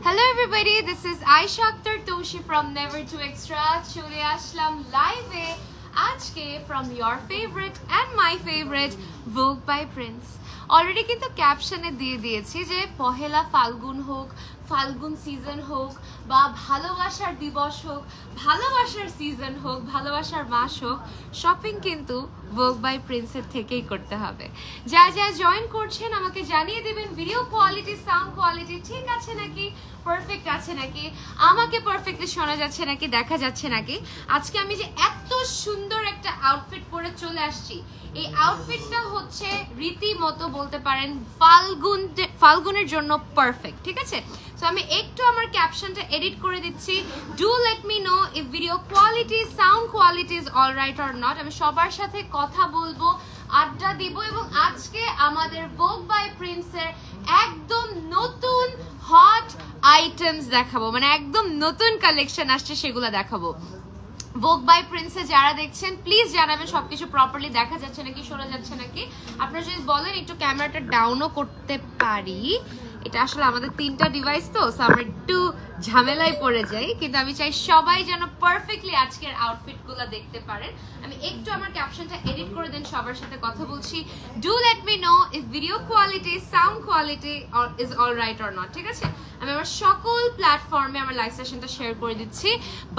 Hello everybody, this is Aisha Akhtar Toshi from Never Too Extra. Chole ashlam live আজকে from your favorite and my favorite Vogue by Prince. Already কিন্তু ক্যাপশনে দিয়ে দিয়েছি যে পহেলা ফাল্গুন হোক, ফাল্গুন season হোক বা ভালোবাসার দিবস হোক, ভালোবাসার সিজন হোক, ভালোবাসার মাস হোক, শপিং কিন্তু ভোগ বাই প্রিন্সের থেকেই করতে হবে। যা যা জয়েন করছেন আমাকে জানিয়ে দেবেন ভিডিও কোয়ালিটি, সাউন্ড কোয়ালিটি ঠিক আছে নাকি, পারফেক্ট আছে নাকি, আমাকে পারফেক্টলি শোনা যাচ্ছে নাকি, দেখা যাচ্ছে নাকি। আজকে আমি যে এত সুন্দর একটা আউটফিট পরে চলে আসছি, এই আউটফিটটা হচ্ছে রীতিমতো বলতে পারেন ফাল্গুনের জন্য পারফেক্ট, ঠিক আছে। সো আমি একটু আমার ক্যাপশনটা এডিট করে দিচ্ছি। Do let me know if video quality, sound quality is all right or not. আমি সবার সাথে কথা বলবো, আড্ডা দিব এবং আজকে আমাদের ভোগ বাই প্রিন্সের একদম নতুন হট আইটেমস দেখাবো, মানে একদম নতুন কালেকশন আসছে সেগুলো দেখাবো। ভোগ বাই প্রিন্সে যারা দেখছেন প্লিজ জানাবেন সবকিছু প্রপারলি দেখা যাচ্ছে নাকি, শোনা যাচ্ছে নাকি। আপনারা যদি বলেন একটু ক্যামেরাটা ডাউনও করতে পারি, এটা আসলে আমাদের তিনটা ডিভাইস তো, আমরা একটু ঝামেলায় পড়ে যাই, কিন্তু আমি চাই সবাই যেন পারফেক্টলি আজকের আউটফিটগুলো দেখতে পারেন। আমি একটু আমার ক্যাপশনটা এডিট করে দেন, সবার সাথে কথা বলছি। Do let me know if video quality, sound quality is all right or not, ঠিক আছে। আমি আমার সকল প্ল্যাটফর্মে আমার লাইভ সেশনটা শেয়ার করে দিচ্ছি।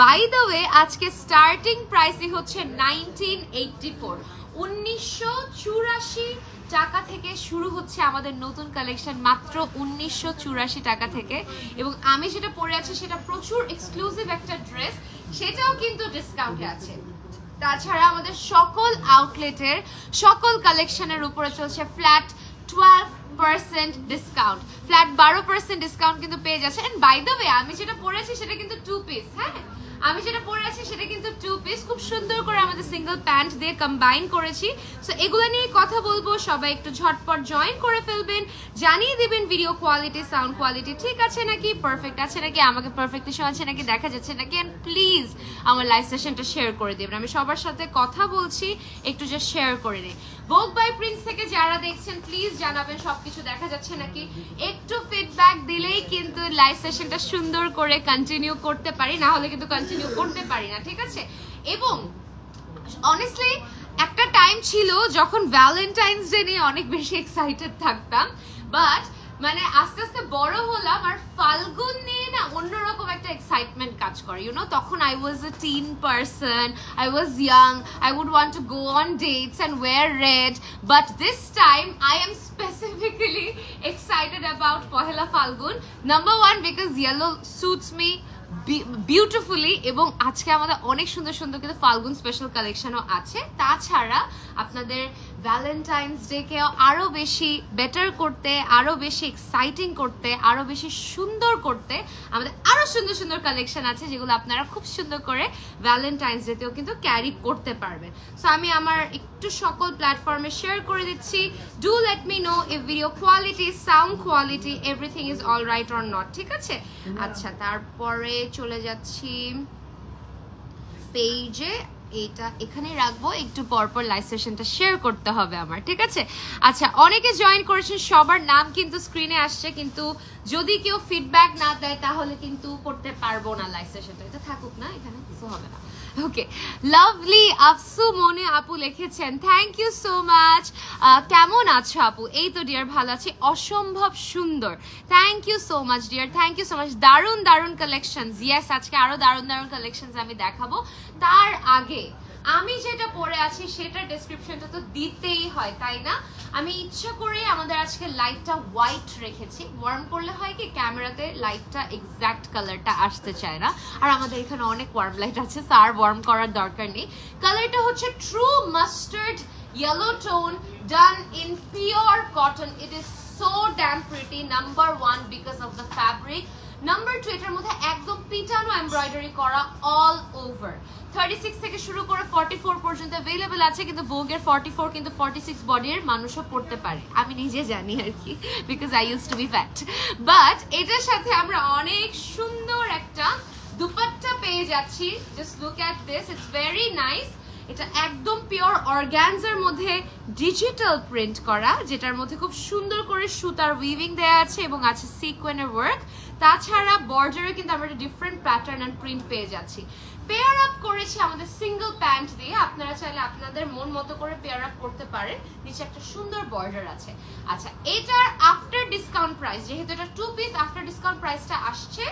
বাই দ্য ওয়ে আজকে স্টার্টিং প্রাইসই হচ্ছে 1984, 1984 টাকা থেকে শুরু হচ্ছে আমাদের নতুন কালেকশন, মাত্র 1984 টাকা থেকে। এবং আমি যেটা পরে আছি সেটা প্রচুর এক্সক্লুসিভ একটা ড্রেস, সেটাও কিন্তু ডিসকাউন্টে আছে। তাছাড়া আমাদের সকল আউটলেটের সকল কালেকশনের উপরে চলছে ফ্ল্যাট 12% ডিসকাউন্ট, ফ্ল্যাট 12% ডিসকাউন্ট কিন্তু পেয়ে যাচ্ছে। এন্ড বাই দ্য ওয়ে আমি যেটা পরে আছি সেটা কিন্তু 2 পিস, হ্যাঁ আমি যেটা পরে আছি সেটা কিন্তু 2 পিস, খুব সুন্দর করে আমাদের সিঙ্গেল প্যান্ট দিয়ে কম্বাইন করেছি। সো এগুলো নিয়ে কথা বলবো, সবাই একটু ঝটপট জয়েন করে ফেলবেন, জানিয়ে দিবেন ভিডিও কোয়ালিটি, সাউন্ড কোয়ালিটি ঠিক আছে নাকি, পারফেক্ট আছে নাকি, আমাকে পারফেক্টলি শোনাচ্ছে নাকি, দেখা যাচ্ছে নাকি। এন্ড প্লিজ আমার লাইভ সেশনটা শেয়ার করে দিবেন, আমি সবার সাথে কথা বলছি, একটু জাস্ট শেয়ার করে নিই। ভোগ বাই প্রিন্স থেকে যারা দেখছেন প্লিজ জানাবেন সবকিছু দেখা যাচ্ছে নাকি, একটু ফিডব্যাক দিলেই কিন্তু লাইভ সেশনটা সুন্দর করে কন্টিনিউ করতে পারি, না হলে কিন্তু কন্টিনিউ করতে পারি না, ঠিক আছে। এবং অনেস্টলি একটা টাইম ছিল যখন ভ্যালেন্টাইন্স ডে নিয়ে অনেক বেশি এক্সাইটেড থাকতাম, বাট মানে আস্তে আস্তে বড় হলাম আর ফাল্গুন নিয়ে না অন্যরকম একটা এক্সাইটমেন্ট কাজ করে, ইউ নো। তখন I was a teen person, I was young, I would want to go on dates and wear red, but this time I am specifically excited about Pahela Falgun. Number 1 because yellow suits me beautifully, এবং আজকে আমাদের অনেক সুন্দর সুন্দর কিন্তু ফাল্গুন special কালেকশনও আছে। তাছাড়া আপনাদের ভ্যালেন্টাইন্স ডেকেও আরও বেশি বেটার করতে, আরও বেশি এক্সাইটিং করতে, আরও বেশি সুন্দর করতে আমাদের আরও সুন্দর সুন্দর কালেকশন আছে, যেগুলো আপনারা খুব সুন্দর করে ভ্যালেন্টাইন্স ডেতেও কিন্তু ক্যারি করতে পারবেন। সো আমি আমার একটু সকল প্ল্যাটফর্মে শেয়ার করে দিচ্ছি। Do let me know if video quality, sound quality, everything is all right or not, ঠিক আছে। আচ্ছা, তারপরে চলে যাচ্ছি পেজে, এটা এখানে রাখবো, একটু পরপর লাইভ সেশনটা শেয়ার করতে হবে আমার, ঠিক আছে। আচ্ছা, অনেকে জয়েন করেছেন, সবার নাম কিন্তু স্ক্রিনে আসছে, কিন্তু যদি কেউ ফিডব্যাক না দেয় তাহলে কিন্তু করতে পারবো না লাইভ সেশনটা। এটা থাকুক না, এখানে কিছু হবে না। ওকে, লাভলি আফসু মনে আপু লিখেছেন, থ্যাংক ইউ সো মাচ। কেমন আছো আপু? এই তো ডিয়ার ভালো আছি, অসম্ভব সুন্দর, thank you so much dear, thank you so much. দারুণ দারুণ কালেকশনস, ইয়েস আজকে আরো দারুণ দারুণ কালেকশনস আমি দেখাবো। তার আগে আমি যেটা পরে আছি সেটার ডেসক্রিপশনটা তো দিতেই হয়, তাই না? আমি ইচ্ছা করে আমাদের আজকে লাইটটা হোয়াইট রেখেছি, ওয়ার্ম করলে হয় কি ক্যামেরাতে লাইটটা এক্স্যাক্ট কালারটা আসতে চায় না, আর আমাদের এখানে অনেক ওয়ার্ম লাইট আছে, আর ওয়ার্ম করার দরকার নেই। কালারটা হচ্ছে true mustard yellow tone, done in pure cotton. It is so damn pretty. Number 1 because of the fabric, number 2 এটার মধ্যে একদম পিটানো এমব্রয়ডারি করা অল ওভার। 36 থেকে শুরু করে 44 পর্যন্ত अवेलेबल আছে, কিন্তু ভোগের 44 কিন্তু 46 বডির মানুষও পড়তে পারে, আমি নিজে জানি আর কি, because I used to be fat. But এটার সাথে আমরা অনেক সুন্দর একটা দুপাট্টা পেয়ে যাচ্ছি। Just look at this, it's very nice. এটা একদম পিওর অর্গানজার মধ্যে ডিজিটাল প্রিন্ট করা, যেটার মধ্যে খুব সুন্দর করে সুতার উইভিং দেওয়া আছে এবং আছে সিকোয়েন্সের ওয়ার্ক। তাছাড়া বর্ডারে কিন্তু আমরা একটা ডিফারেন্ট প্যাটার্ন অ্যান্ড প্রিন্ট পেয়ে যাচ্ছি। পেয়ার আপ করেছি আমাদের সিঙ্গেল প্যান্ট দিয়ে, আপনারা চাইলে আপনাদের মন মতো করে পেয়ার আপ করতে পারেন। নিচে একটা সুন্দর বর্ডার আছে। আচ্ছা, এটার আফটার ডিসকাউন্ট প্রাইস, যেহেতু এটা 2 পিস, আফটার ডিসকাউন্ট প্রাইসটা আসছে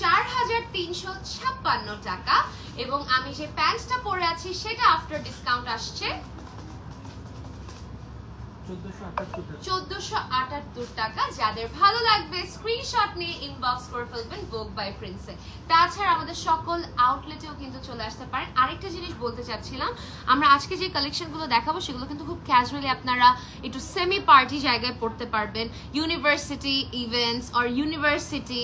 4356 টাকা। এবং আমি যে প্যান্টটা পরে আছি সেটা আফটার ডিসকাউন্ট আসছে 1478 টাকা। যাদের ভালো লাগবে স্ক্রিনশট নিয়ে ইনবক্স করে ফেলবেন ভোগ বাই প্রিন্সে। তাছাড়া আমাদের সকল আউটলেটেও কিন্তু চলে আসতে পারেন। আরেকটা জিনিস বলতে চাচ্ছিলাম, আমরা আজকে যে কালেকশনগুলো দেখাবো সেগুলো কিন্তু খুব ক্যাজুয়ালি আপনারা একটু সেমি পার্টি জায়গায় পড়তে পারবেন। University events or university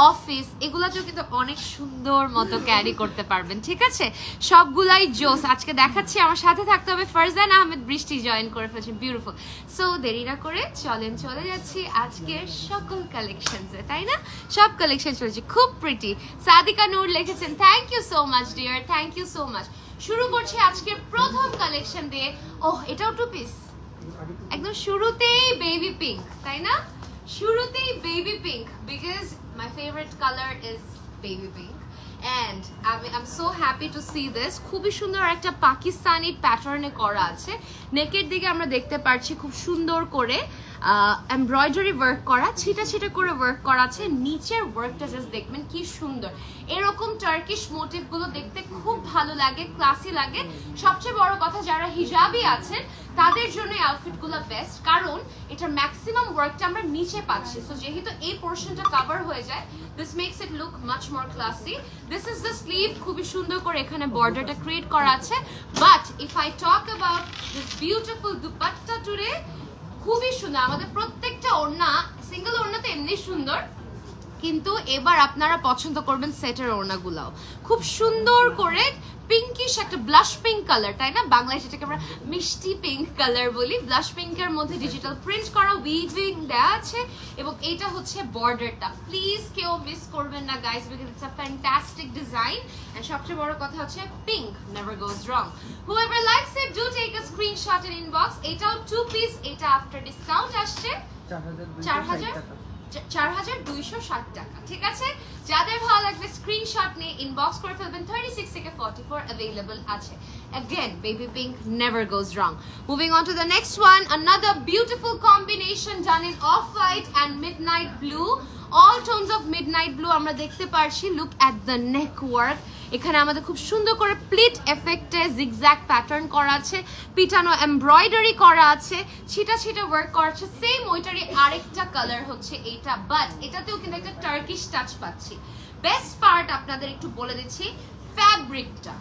office এগুলোতেও কিন্তু অনেক সুন্দর মতো ক্যারি করতে পারবেন। ঠিক আছে, সবগুলাই জোস। আজকে দেখাচ্ছি, আমার সাথে থাকতে হবে। ফারজান আহমেদ বৃষ্টি জয়েন করে ফেলছেন, বিউটিফুল। সো দেরি না করে চলেন চলে যাচ্ছি আজকের সকল কালেকশনসে, তাই না? সব কালেকশন চলেছে, খুব প্রিটি। সাদিকা নূর লিখেছেন, thank you so much dear, thank you so much. শুরু করছি আজকের প্রথম কালেকশন দিয়ে। ওহ, এটাও 2 পিস, একদম শুরুতেই বেবি পিঙ্ক, তাই না? শুরুতেই baby pink, because my favourite colour is baby pink. And I'm so happy to see this. খুবই সুন্দর একটা পাকিস্তানি প্যাটার্নে করা আছে। নেকের দিকে আমরা দেখতে পাচ্ছি খুব সুন্দর করে এমব্রয়ডারি ওয়ার্ক করা, ছিটা ছিটা করে ওয়ার্ক করা আছে। নিচের ওয়ার্কটা জাস্ট দেখবেন কি সুন্দর। এরকম টার্কিশ মোটিভগুলো দেখতে খুব ভালো লাগে, ক্লাসি লাগে। সবচেয়ে বড় কথা, যারা হিজাবি আছেন তাদের জন্য এই আউটফিটগুলো বেস্ট, কারণ এটার ম্যাক্সিমাম ওয়ার্কটা আমরা নিচে পাচ্ছি। সো যেহেতু এই পোর্শনটা কভার হয়ে যায়, this makes it look much more classy. This is the sleeve, খুবই সুন্দর করে এখানে বর্ডারটা ক্রিয়েট করা আছে। But if I talk about this beautiful dupatta today, খুবই সুন্দর। আমাদের প্রত্যেকটা ওড়না, সিঙ্গেল ওড়না তো এমনি সুন্দর, কিন্তু এবার আপনারা পছন্দ করবেন সেটের ওড়নাগুলাও খুব সুন্দর করে পিঙ্কিশ একটা ব্লাশ পিঙ্ক কালার, তাই না? বাংলায় সেটাকে আমরা মিষ্টি পিঙ্ক কালার বলি। ব্লাশ পিঙ্কের মধ্যে ডিজিটাল প্রিন্ট করা উইভিং দেওয়া আছে এবং এটা হচ্ছে বর্ডারটা। প্লিজ কেউ মিস করবেন না guys, because it's a fantastic design and সবচেয়ে বড় কথা হচ্ছে pink never goes wrong. Whoever likes it, do take a screenshot and inbox. এটাও 2 পিস, এটা আফটার ডিসকাউন্ট আসছে 4260 টাকা। ঠিক আছে, যাদের ভালো লাগবে স্ক্রিনশট নিয়ে ইনবক্স করে ফেলবেন। 36 থেকে 44 अवेलेबल আছে। Again, baby pink never goes wrong. Moving on to the next one, another beautiful combination done in off-white and midnight blue. All tones of midnight blue আমরা দেখতে পারছি। Look at the neck work. এখানে আমাদের খুব সুন্দর করে pleat এফেক্টে zigzag pattern করা আছে, পিটানো এমব্রয়ডারি করা আছে, ছিটা ছিটা ওয়ার্ক করা আছে। সেম ওইটারই আরেকটা কালার হচ্ছে এইটা, বাট এটাতেও কিন্তু একটা টার্কিশ টাচ পাচ্ছি। বেস্ট পার্ট আপনাদের একটু বলে দিচ্ছি, ফ্যাব্রিকটা।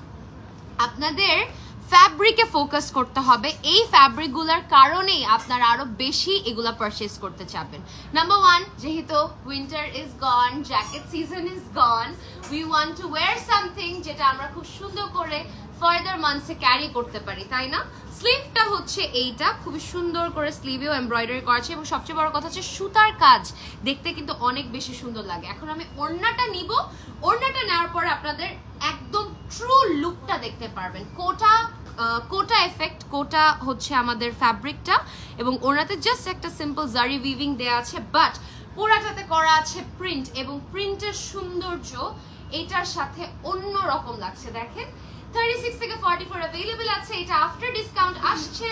আপনাদের ফ্যাব্রিকে ফোকাস করতে হবে। এই ফ্যাব্রিকগুলোর কারণেই আপনারা আরো বেশি এগুলা পারচেজ করতে চাবেন। নাম্বার 1, যেহেতু winter is gone, jacket season is gone, we want to wire something যেটা আমরা খুব সুন্দর করে ফার্দার মান্থসে ক্যারি করতে পারি, তাই না? স্লিভটা হচ্ছে এইটা, খুবই সুন্দর করে স্লিভেও এমব্রয়ডারি করা আছে এবং সবচেয়ে বড় কথা হচ্ছে সুতার কাজ দেখতে কিন্তু অনেক বেশি সুন্দর লাগে। এখন আমি ওড়নাটা নিব, ওড়নাটা নেওয়ার পরে আপনাদের একদম ট্রু লুকটা দেখতে পারবেন। কোটা এফেক্ট, কোটা হচ্ছে আমাদের ফ্যাব্রিকটা এবং ওড়নাতে জাস্ট একটা সিম্পল জারি উইভিং দেয়া আছে, বাট পুরাটাতে করা আছে প্রিন্ট এবং প্রিন্টের সৌন্দর্য এটার সাথে অন্য রকম লাগছে। দেখেন 36 থেকে 44 अवेलेबल আছে। এটা আফটার ডিসকাউন্ট আসছে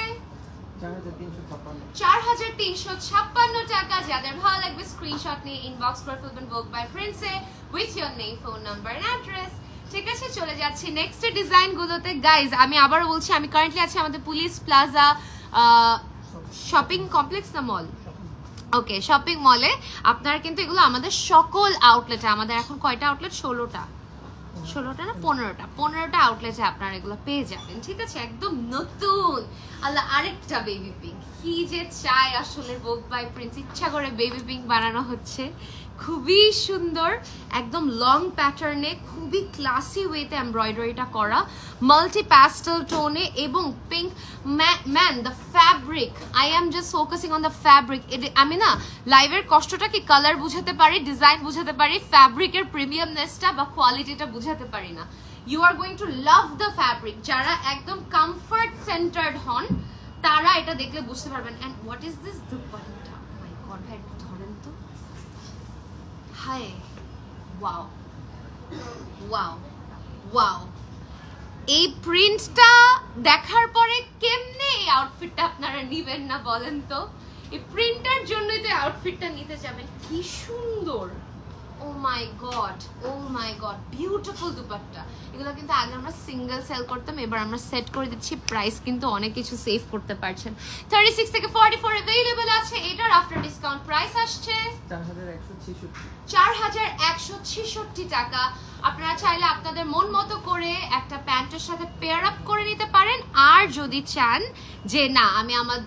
4356 টাকা। যাদের ভালো লাগবে স্ক্রিনশট নিয়ে ইনবক্স করে ফেলবেন ভোগ বাই প্রিন্সে with your name, phone number and address. ঠিক আছে, চলে যাচ্ছি নেক্সট ডিজাইন গুলোতে। গাইজ আমি আবারও বলছি, আমি কারেন্টলি আছি আমাদের পুলিশ প্লাজা শপিং কমপ্লেক্স না মল, ওকে, শপিং মলে। আপনারা কিন্তু এগুলো আমাদের সকল আউটলেটে, আমাদের এখন কয়টা আউটলেট? 16টা না 15টা আউটলেটে আপনারা এগুলো পেয়ে যাবেন। ঠিক আছে, একদম নতুন। আল্লাহ, আরেকটা বেবি পিঙ্ক, কি যে চাই আসলে ভোগ বাই প্রিন্স, ইচ্ছা করে বেবি পিঙ্ক বানানো হচ্ছে। খুবই সুন্দর, একদম লং প্যাটার্নে, খুবই ক্লাসি ওয়েতে এমব্রয়ডারিটা করা, মাল্টি প্যাস্টেল টোনে এবং pink. Man, the fabric, I am just focusing on the fabric. আমি না লাইভের কষ্টটা কি কালার বুঝাতে পারি, ডিজাইন বুঝাতে পারি, ফ্যাব্রিকের প্রিমিয়ামনেসটা বা কোয়ালিটিটা বুঝাতে পারি না। You are going to love the fabric. যারা একদম কমফর্ট সেন্টার্ড হন তারা এটা দেখলে বুঝতে পারবেন। And what is this dupatta, my god ভাই ধরেন তো, হাই ওয়াও ওয়াও ওয়াও। এই প্রিন্টটা দেখার পরে কেমনে এই আউটফিটটা আপনারা নিবেন না বলেন তো? এই প্রিন্টার জন্যই তো আউটফিটটা নিতে যাবেন। কি সুন্দর, ও my god, O my god, beautiful dupatta. এগুলো কিন্তু আগে আমরা সিঙ্গেল সেল করতাম, এবার আমরা সেট করে দিচ্ছি। প্রাইস কিন্তু অনেক কিছু সেভ করতে পারছেন। 36 থেকে 44 अवेलेबल আছে। এটার আফটার ডিসকাউন্ট প্রাইস আসছে 4166 টাকা। আপনারা চাইলে আপনাদের মন মতো করে একটা প্যান্টের সাথে পেয়ার আপ করে নিতে পারেন। আর যদি চান যে না আমি আমার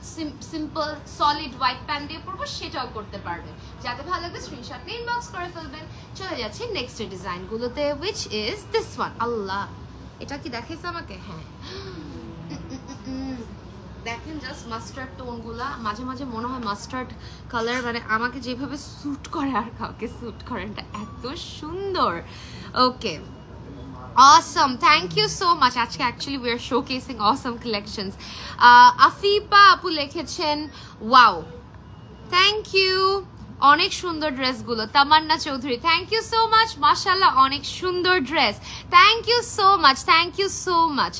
সিম্পল সলিড হোয়াইট প্যান্ট দিয়ে পরবো, সেটাও করতে পারবেন। যাতে ভালো লাগবে স্ক্রিনশট নিয়ে ইনবক্স করে ফেলবেন। চলে যাচ্ছি নেক্সট ডিজাইন গুলোতে, হুইচ ইজ দিস ওয়ান। আল্লাহ, এটা কি দেখাইছে আমাকে? হ্যাঁ, দেখেন জাস্ট মাস্টার্ড টোন গুলা। মাঝে মাঝে মনে হয় মাস্টার্ড কালার মানে আমাকে যেভাবে স্যুট করে আর কাউকে স্যুট করে, এটা এত সুন্দর। ওকে, awesome, thank you so much. আজকে actually we are showcasing awesome collections. Afifa আপু লিখেছেন ওয়াও, থ্যাংক ইউ, অনেক সুন্দর ড্রেসগুলো। Tamanna Chowdhury, thank you so much, মাশাআল্লাহ অনেক সুন্দর dress, thank you so much, thank you so much,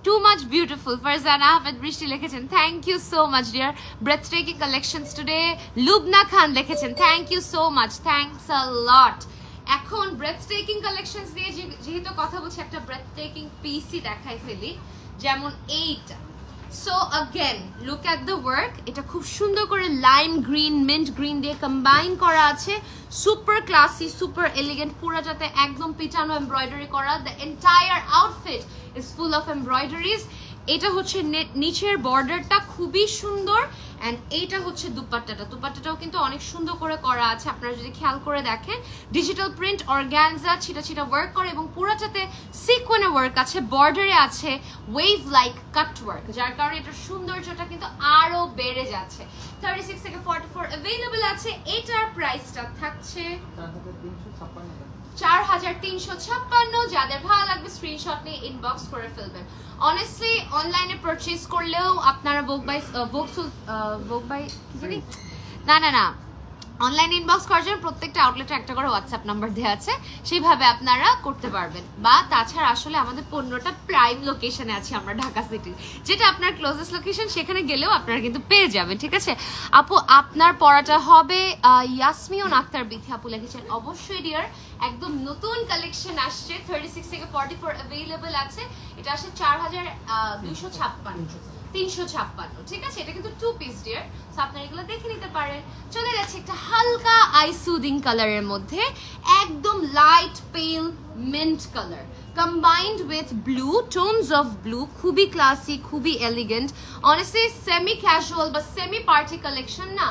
too much beautiful. Farzana Ahmed Brishti লিখেছেন thank you so much dear, breathtaking collections today. Lubna Khan লিখেছেন thank you so much, thanks a lot. এখন breathtaking collections দিয়ে যেহেতু কথা বলছি, একটা breathtaking পিসি দেখাই ফেলি, যেমন এইটা। So again look at the work, এটা খুব সুন্দর করে লাইম গ্রিন মিন্ট গ্রিন দিয়ে কম্বাইন করা আছে। সুপার ক্লাসি, সুপার এলিগেন্ট, পুরোটাতে একদম পিটানো এমব্রয়ডারি করা। The entire outfit is full of embroideries. এটা হচ্ছে নিচের বর্ডারটা খুবই সুন্দর, অ্যান্ড এইটা হচ্ছে দুপাট্টাটা। দুপাট্টাটাও কিন্তু অনেক সুন্দর করে করা আছে, আপনারা যদি খেয়াল করে দেখেন। ডিজিটাল প্রিন্ট, অর্গানজা, ছিটা ছিটা ওয়ার্ক করে, এবং পুরোটাতে সিকোয়েন্সে ওয়ার্ক আছে, বর্ডারে আছে ওয়েভ লাইক কাট ওয়ার্ক, যার কারণে এটার সৌন্দর্যটা কিন্তু আরো বেড়ে যাচ্ছে। 36 থেকে 44 अवेलेबल আছে। এটার প্রাইসটা থাকছে 4356। যাদের ভালো লাগবে স্ক্রিনশট নিয়ে ইনবক্স করে ফেলবেন। অনেস্টলি অনলাইনে পারচেজ করলেও আপনারা না অনলাইন ইনবক্স করার জন্য প্রত্যেকটা আউটলেটে একটা করে হোয়াটসঅ্যাপ নাম্বার দেওয়া আছে, সেইভাবে আপনারা করতে পারবেন। বা তাছাড়া আসলে আমাদের 15টা প্রাইম লোকেশনে আছে আমরা ঢাকা সিটি, যেটা আপনার ক্লোজেস্ট লোকেশন, সেখানে গেলেও আপনারা কিন্তু পেয়ে যাবেন। ঠিক আছে আপু, আপনার পড়াটা হবে ইয়াসমিন আক্তার বিথি আপু লিখেছেন অবশ্যই ডিয়ার, একদম নতুন কালেকশন আসছে। 36 থেকে 44 अवेलेबल আছে। এটা আসে 4256। ঠিক আছে, এটা কিন্তু 2 পিস ডিয়ার, সো আপনারা এগুলো দেখে নিতে পারেন। চলে যাচ্ছে একটা হালকা আই সুদিং কালারের মধ্যে, একদম লাইট পেল mint colour combined with blue, tones of blue, খুবই ক্লাসি, খুবই এলিগেন্ট। অনেস্টলি সেমি ক্যাজুয়াল বা সেমি পার্টি কালেকশন না,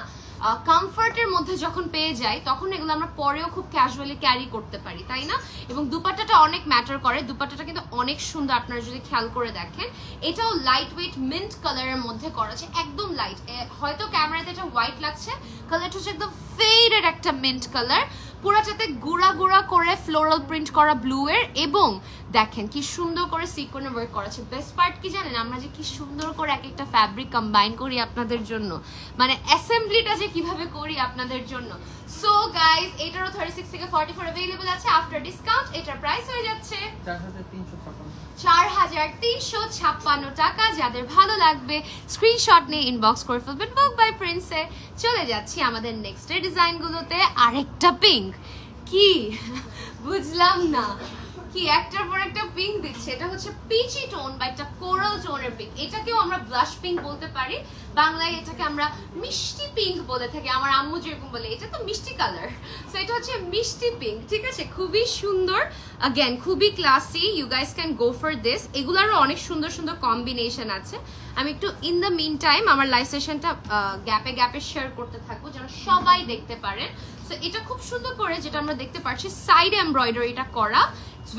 কমফর্টের মধ্যে যখন পেয়ে যাই তখন এগুলো আমরা পরেও খুব ক্যাজুয়ালি ক্যারি করতে পারি, তাই না? এবং দুপাট্টাটা অনেক ম্যাটার করে। দুপাট্টাটা কিন্তু অনেক সুন্দর, আপনারা যদি খেয়াল করে দেখেন। এটাও লাইট ওয়েট মিন্ট কালারের মধ্যে করা আছে, একদম লাইট। হয়তো ক্যামেরাতে এটা হোয়াইট লাগছে, কালারটা হচ্ছে একদম ফেডেড একটা মিন্ট কালার। পুরাটাতে গুড়া গুড়া করে ফ্লোরাল প্রিন্ট করা ব্লু এর, এবং দেখেন কি সুন্দর করে সিকোয়েন্স ওয়ার্ক করা আছে। বেস্ট পার্ট কি জানেন, আমরা যে কি সুন্দর করে এক একটা ফ্যাব্রিক কম্বাইন করি আপনাদের জন্য, মানে অ্যাসেম্বলিটা যে কিভাবে করি আপনাদের জন্য। সো গাইস, এটারও 36 থেকে 44 अवेलेबल আছে। আফটার ডিসকাউন্ট এটার প্রাইস হয়ে যাচ্ছে 4356 টাকা। যাদের ভালো লাগবে স্ক্রিনশট নিয়ে ইনবক্স করে ফেলবেন বুক বাই প্রিন্সে। চলে যাচ্ছি আমাদের নেক্সট ডিজাইন গুলোতে। আরেকটা পিঙ্ক, কি বুঝলাম না, কি একটার পর একটা পিঙ্ক দিচ্ছে। এটা হচ্ছে পিচি টোন বা একটা কোরাল টোনের পিঙ্ক। এটাকেও আমরা ব্লাশ পিঙ্ক বলতে পারি, বাংলায় এটাকে আমরা মিষ্টি পিঙ্ক বলে থাকি। আমার আম্মু যেরকম বলে এটা তো মিষ্টি কালার, সো এটা হচ্ছে মিষ্টি পিঙ্ক। ঠিক আছে, খুবই সুন্দর, अगेन খুবই classy. You guys can go for this. এগুলারও অনেক সুন্দর সুন্দর কম্বিনেশন আছে। আমি একটু ইন দ্য মিন টাইম আমার লাইভ সেশনটা গ্যাপে গ্যাপে শেয়ার করতে থাকবো যেন সবাই দেখতে পারেন। সো এটা খুব সুন্দর করে, যেটা আমরা দেখতে পাচ্ছি সাইডে এমব্রয়ডারিটা করা,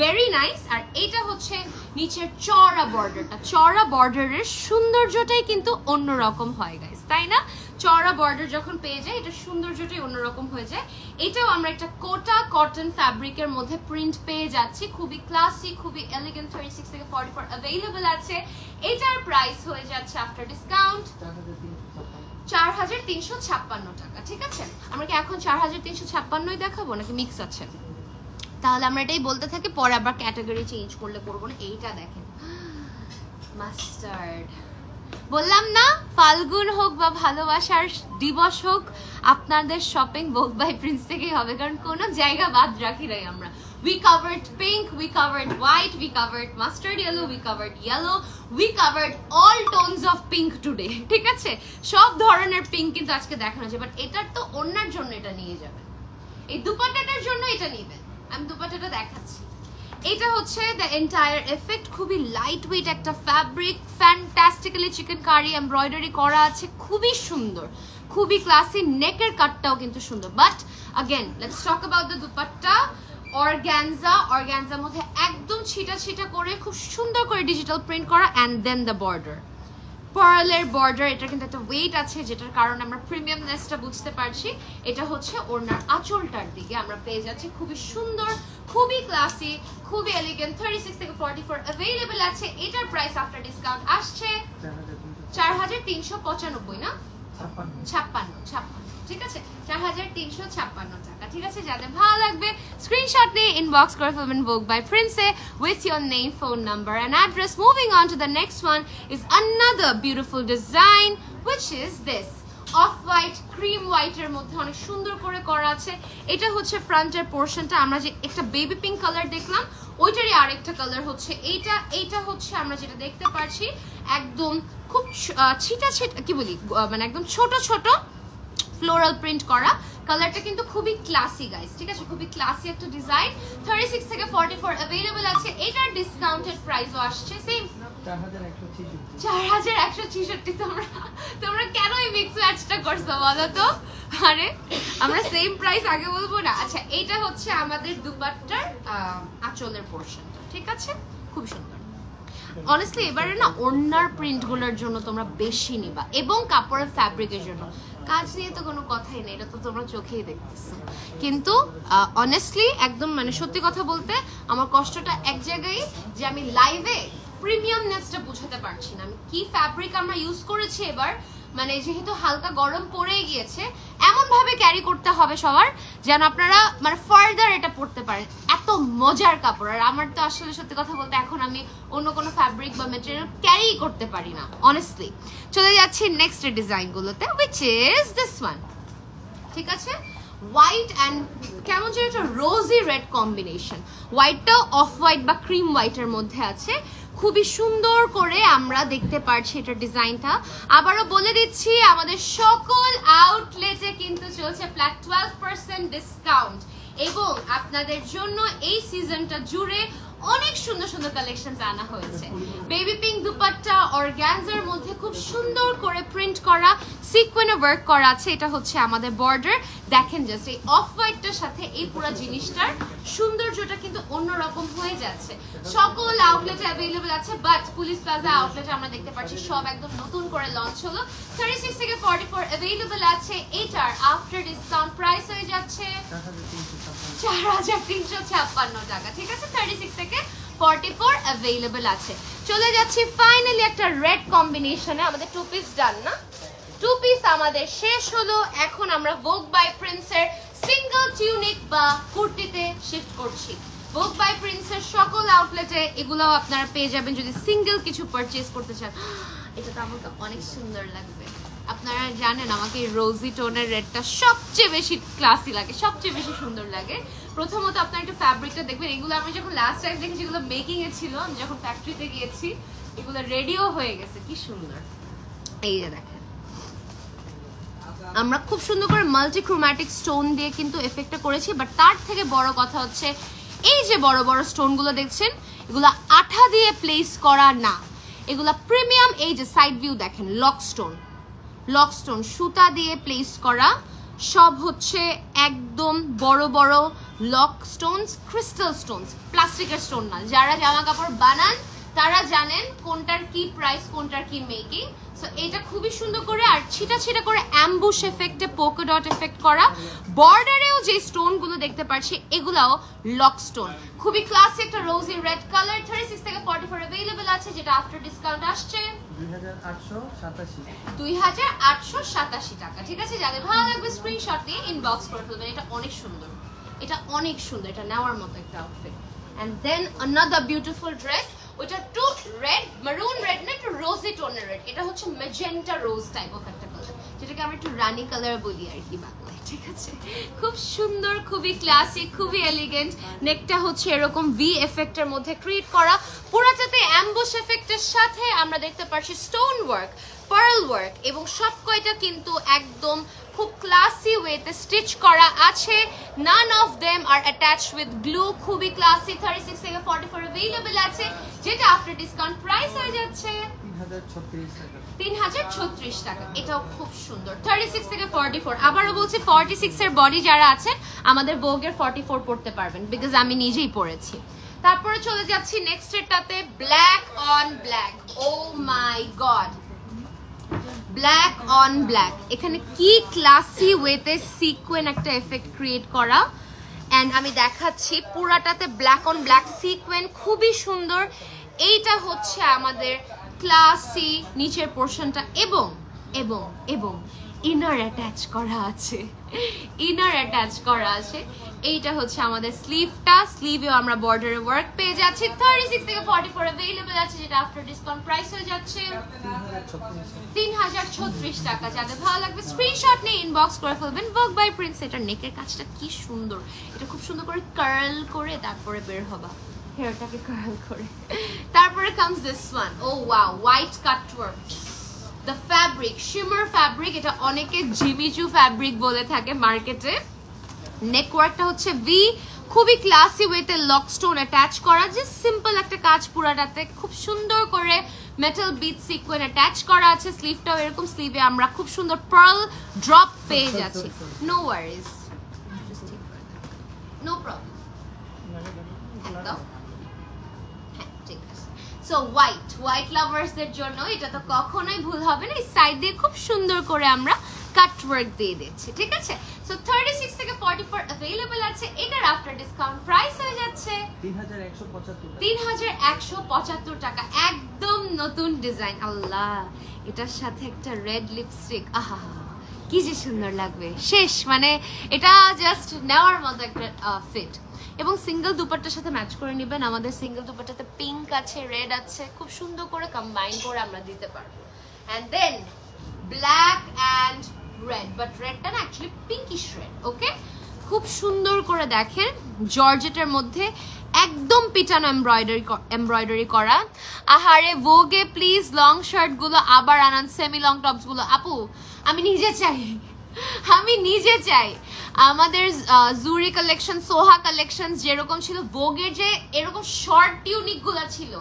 ভেরি নাইস। আর এটা হচ্ছে নিচের চওড়া বর্ডারটা, চওড়া বর্ডারের সৌন্দর্যটাই কিন্তু অন্যরকম হয় গাইস, তাই না? চওড়া বর্ডার যখন পেয়ে যায় এটা সৌন্দর্যটাই অন্যরকম হয়ে যায়। এটাও আমরা একটা কোটা কটন ফ্যাব্রিকের মধ্যে প্রিন্ট পেয়ে যাচ্ছি, খুবই ক্লাসি, খুবই এলিগেন্ট। 36 থেকে 44 অ্যাভেলেবল আছে। এটার প্রাইস হয়ে যাচ্ছে আফটার ডিসকাউন্ট 4356 টাকা। ঠিক আছে, আমরা কি এখন 4356 দেখাবো নাকি মিক্স আছে? তাহলে আমরা এটাই বলতে থাকি, পরে আবার ক্যাটাগরি চেঞ্জ করলে করবো না। এইটা দেখেন মাস্টার্ড, বললাম না ফাল্গুন হোক বা ভালোবাসার দিবস হোক আপনাদের শপিং ভোগ বাই প্রিন্স থেকেই হবে, কারণ কোনো জায়গা বাদ রাখি নাই আমরা। We covered pink, we covered white, we covered mustard yellow, we covered yellow, we covered all tones of pink today. ঠিক আছে, সব ধরনের পিঙ্ক কিন্তু আজকে দেখানো হচ্ছে। বাট এটার তো ওড়নার জন্য এটা নিয়ে যাবেন, এই দুপাট্টাটার জন্য এটা নেবেন। আমি দুপাট্টাটা দেখাচ্ছি। এটা হচ্ছে দ্য এন্টায়ার এফেক্ট, খুবই লাইট ওয়েট একটা ফ্যাব্রিক, ফ্যান্টাস্টিক্যালি চিকেন কারি এমব্রয়ডারি করা আছে, খুবই সুন্দর, খুবই ক্লাসি। নেকের কাটটাও কিন্তু সুন্দর। But again let's talk about the dupatta. অর্গানজার মধ্যে একদম ছিটা ছিটা করে খুব সুন্দর করে ডিজিটাল প্রিন্ট করা, অ্যান্ড দেন দ্য বর্ডার, পার্লের বর্ডার। এটা কিন্তু একটা ওয়েট আছে যেটার কারণে আমরা প্রিমিয়ামনেসটা বুঝতে পারছি। এটা হচ্ছে ওড়নার আঁচলটার দিকে আমরা পেয়ে যাচ্ছি, খুবই সুন্দর, খুবই ক্লাসি, খুবই এলিগেন্ট। 36 থেকে 44 অ্যাভেলেবল আছে। এটার প্রাইস আফটার ডিসকাউন্ট আসছে 4395 না 56, ঠিক আছে, 4356 টাকা। ঠিক আছে, যাদের ভালো লাগবে স্ক্রিনশট নিয়ে ইনবক্স করে ফেলবেন Vogue by প্রিন্সে with your name, phone number and address. Moving on to the next one is another beautiful design, which is this off white cream হোয়াইটের মধ্যে অনেক সুন্দর করে করা আছে। এটা হচ্ছে ফ্রন্টের পোর্শনটা। আমরা যে একটা বেবি পিঙ্ক কালার দেখলাম ওইটারই আরেকটা কালার হচ্ছে এইটা। এইটা হচ্ছে আমরা যেটা দেখতে পাচ্ছি একদম খুব ছিটা ছিটা, কি বলি, মানে একদম ছোট ছোট ফ্লোরাল প্রিন্ট করা। কালারটা কিন্তু খুবই ক্লাসি গাইস, ঠিক আছে, খুবই ক্লাসি একটা ডিজাইন। 36 থেকে 44 অ্যাভেলেবল আছে। এটার ডিসকাউন্টেড প্রাইসও আসছে সেম 4166। তোমরা কেন এই মিক্স ম্যাচটা করছো বলো তো? আরে আমরা সেম প্রাইস আগে বলবো না? আচ্ছা, এটা হচ্ছে আমাদের দুপাট্টার আঁচলের পোরশনটা, ঠিক আছে, খুব সুন্দর। অনেস্টলি এবারে না ওড়নার প্রিন্টগুলোর জন্য তোমরা বেশি নিবা, এবং কাপড়ের ফ্যাব্রিকের জন্য। কাজ নিয়ে তো কোনো কথাই নেই, এটা তো তোমরা চোখেই দেখতেছো। কিন্তু অনেস্টলি একদম মানে সত্যি কথা বলতে আমার কষ্টটা এক জায়গায়, যে আমি লাইভে প্রিমিয়ামনেসটা বুঝাতে পারছি না। আমি কি ফ্যাব্রিক আমরা ইউজ করেছি এবার, মানে যেহেতু হালকা গরম পড়ে গিয়েছে, এমন ভাবে ক্যারি করতে হবে সবার যেন আপনারা মানে ফার্দার এটা পড়তে পারেন। এত মজার কাপড়, আর আমার তো আসলে সত্যি কথা বলতে এখন আমি অন্য কোনো ফ্যাব্রিক বা মেটেরিয়াল ক্যারি করতে পারি না অনেস্টলি। চলে যাচ্ছি নেক্সট ডিজাইন গুলোতে, which is this one, ঠিক আছে, হোয়াইট অ্যান্ড কেমন যেন একটা রোজি রেড কম্বিনেশন। হোয়াইটটাও অফ হোয়াইট বা ক্রিম হোয়াইটের মধ্যে আছে, খুবই সুন্দর করে আমরা দেখতে পাচ্ছি এটার ডিজাইনটা। আবারও বলে দিচ্ছি আমাদের সকল আউটলেটে কিন্তু চলছে ফ্ল্যাট 12% ডিসকাউন্ট, এবং আপনাদের জন্য এই সিজনটা জুড়ে অনেক সুন্দর সুন্দর কালেকশনস আনা হয়েছে। বেবি পিঙ্ক দুপাট্টা অর্গানজার মধ্যে খুব সুন্দর করে প্রিন্ট করা, সিকোয়েনে ওয়ার্ক করা আছে। এটা হচ্ছে আমাদের বর্ডার। দেখেন জাস্ট এই অফ হোয়াইটটার সাথে এই পুরো জিনিসটার সৌন্দর্যটা কিন্তু অন্যরকম হয়ে যাচ্ছে। সকল আউটলেটে অ্যাভেলেবল আছে, বাট পুলিশ প্লাজা আউটলেটে আমরা দেখতে পাচ্ছি সব একদম নতুন করে লঞ্চ হলো। 36 থেকে 44 অ্যাভেলেবল আছে। এটার আফটার ডিসকাউন্ট প্রাইস হয়ে যাচ্ছে 4356 টাকা, ঠিক আছে। 36 থেকে 44 অ্যাভেলেবল আছে। চলে যাচ্ছি ফাইনালি একটা রেড কম্বিনেশনে। আমাদের টু পিস ডান না, টু পিস আমাদের শেষ হলো। এখন আমরা ভোগ বাই প্রিন্সের সিঙ্গেল টিউনিক বা কুর্তিতে শিফট করছি। ভোগ বাই প্রিন্সের সকল আউটলেটে এগুলোও আপনারা পেয়ে যাবেন যদি সিঙ্গেল কিছু পারচেজ করতে চান। এটা তো আমাকে অনেক সুন্দর লাগবে। আপনারা জানেন আমাকে এই রোজি টোনের রেডটা সবচেয়ে বেশি ক্লাসি লাগে, সবচেয়ে বেশি সুন্দর লাগে। প্রথমত আপনারা একটু ফ্যাব্রিকটা দেখবেন। এগুলো আমি যখন লাস্ট টাইম দেখেছি, এগুলো মেকিং এ ছিল, আমি যখন ফ্যাক্টরিতে গিয়েছি এগুলো রেডিও হয়ে গেছে। কি সুন্দর, এই যে দেখেন আমরা খুব সুন্দর করে মাল্টি ক্রোম্যাটিক স্টোন দিয়ে কিন্তু এফেক্টটা করেছি। বাট তার থেকে বড় কথা হচ্ছে এই যে বড় বড় স্টোনগুলো দেখছেন, এগুলো আঠা দিয়ে প্লেস করা না, এগুলা প্রিমিয়াম। এই যে সাইড ভিউ দেখেন, লক স্টোন সুতা দিয়ে প্লেস করা, সব হচ্ছে একদম বড় বড় লক স্টোনস, ক্রিস্টাল স্টোনস, প্লাস্টিকের স্টোন না। যারা জামা কাপড় বানান তারা জানেন কোনটার কি প্রাইস, কোনটার কি মেকিং। সো এটা খুবই সুন্দর করে আর ছিটা ছিটা করে অ্যাম্বুশ এফেক্টে পোকো ডট এফেক্ট করা। বর্ডারেও যে স্টোনগুলো দেখতে পাচ্ছি এগুলাও লক স্টোন, খুবই ক্লাসি একটা রোজি রেড কালার। 36 থেকে 44 अवेलेबल আছে, যেটা আফটার ডিসকাউন্ট আসছে 2887 টাকা। ঠিক আছে, যাদের ভালো লাগবে স্ক্রিনশট নিয়ে ইনবক্স করে ফেলবেন। এটা অনেক সুন্দর, এটা অনেক সুন্দর, এটা নেওয়ার মতো একটা outfit. And then another beautiful dress, ওটা একটু রেড, মারুন রেড না, একটু রোজি টোনের রেড। এটা হচ্ছে ম্যাজেন্টা রোজ টাইপ অফ একটা কালার, যেটাকে আমরা একটু রানী কালার বলি আর কি বাংলায়। ঠিক আছে, খুব সুন্দর, খুবই ক্লাসিক, খুবই এলিগেন্ট। নেকটা হচ্ছে এরকম ভি এফেক্টের মধ্যে ক্রিয়েট করা, পুরাটাতে অ্যাম্বুশ এফেক্টের সাথে আমরা দেখতে পাচ্ছি স্টোন ওয়ার্ক, পার্ল ওয়ার্ক, এবং সব কয়টা কিন্তু একদম খুব ক্লাসি ওয়েতে স্টিচ করা আছে। None of them are attached with glue, খুবই ক্লাসি। 36 থেকে 44 अवेलेबल আছে, যেটা আফটার ডিসকাউন্ট প্রাইস হয়ে যাচ্ছে 3036 টাকা। এটাও খুব সুন্দর। 36 থেকে 44, আবারও বলছি 46 এর বডি যারা আছেন আমাদের ভোগের 44 পড়তে পারবেন, বিকজ আমি নিজেই পরেছি। তারপরে চলে যাচ্ছি নেক্সট এরটাতে, black on black. Oh my God, black on black. এখানে কি ক্লাসি ওয়েতে সিকোয়েন একটা এফেক্ট ক্রিয়েট করা, এন্ড আমি দেখাচ্ছি পুরাটাতে ব্ল্যাক অন ব্ল্যাক সিকোয়েন, খুবই সুন্দর। এইটা হচ্ছে আমাদের ক্লাসি নিচের পোর্শনটা, এবং এবং এবং ইনার অ্যাটাচ করা আছে, ইনার অ্যাটাচ করা আছে। এইটা হচ্ছে আমাদের স্লিভটা, স্লিভেও আমরা বর্ডারে ওয়ার্ক পেয়ে যাচ্ছি। 36 থেকে 44 अवेलेबल আছে, যেটা আফটার ডিসকাউন্ট প্রাইস হয়ে যাচ্ছে 3036 টাকা। যাদের ভালো লাগবে স্ক্রিনশট নিয়ে ইনবক্স করে ফেলবেন। Vogue by Prince. এটার নেকের কাজটা কি সুন্দর, এটা খুব সুন্দর করে কার্ল করে তারপরে বের হবা, হেয়ারটাকে কার্ল করে। তারপরে comes this one, oh wow, white cut work. The fabric shimmer fabric, এটা অনেকে জিমিচু ফ্যাব্রিক বলে থাকে মার্কেটে। নেক ওয়ার্কটা হচ্ছে ভি, খুবই ক্লাসি ওয়েতে লক স্টোন অ্যাটাচ করা, যে সিম্পল একটা কাজ পুরাটাতে, খুব সুন্দর করে মেটাল বিট সিকোয়েন অ্যাটাচ করা আছে। স্লিভটাও এরকম, স্লিভে আমরা খুব সুন্দর পার্ল ড্রপ পেয়ে যাচ্ছি। নো ওয়ারিজ, নো প্রবলেম, একদম হ্যাঁ ঠিক আছে। সো হোয়াইট লাভার্সদের জন্য এটা তো কখনোই ভুল হবে না, এই সাইড দিয়ে খুব সুন্দর করে আমরা কাট ওয়ার্ক দিয়ে দিচ্ছি। ঠিক আছে, সো 36 থেকে 44 अवेलेबल আছে, এটার আফটার ডিসকাউন্ট প্রাইস হয়ে যাচ্ছে 3175 টাকা। একদম নতুন ডিজাইন। আল্লাহ, এটার সাথে একটা রেড লিপস্টিক, আহা কি যে সুন্দর লাগবে, শেষ। মানে এটা জাস্ট নেওয়ার মতো একটা ফিট, এবং সিঙ্গেল দুপাট্টার সাথে ম্যাচ করে নেবেন। আমাদের সিঙ্গেল দুপাট্টাতে পিঙ্ক আছে, রেড আছে, খুব সুন্দর করে কম্বাইন করে আমরা দিতে পারবো। And then black and red, but রেডটা না অ্যাকচুয়ালি পিঙ্কিশ রেড। ওকে, খুব সুন্দর করে দেখেন, জর্জেটের মধ্যে একদম পিটানো এমব্রয়ডারি করা। আহারে ভোগে প্লিজ লং শার্ট গুলো আবার আনান, সেমি লং টপস গুলো। আপু আমি নিজে চাই আমাদের জুরি কালেকশন, সোহা কালেকশন যেরকম ছিল, ভোগের যে এরকম শর্ট টিউনিক গুলা ছিল,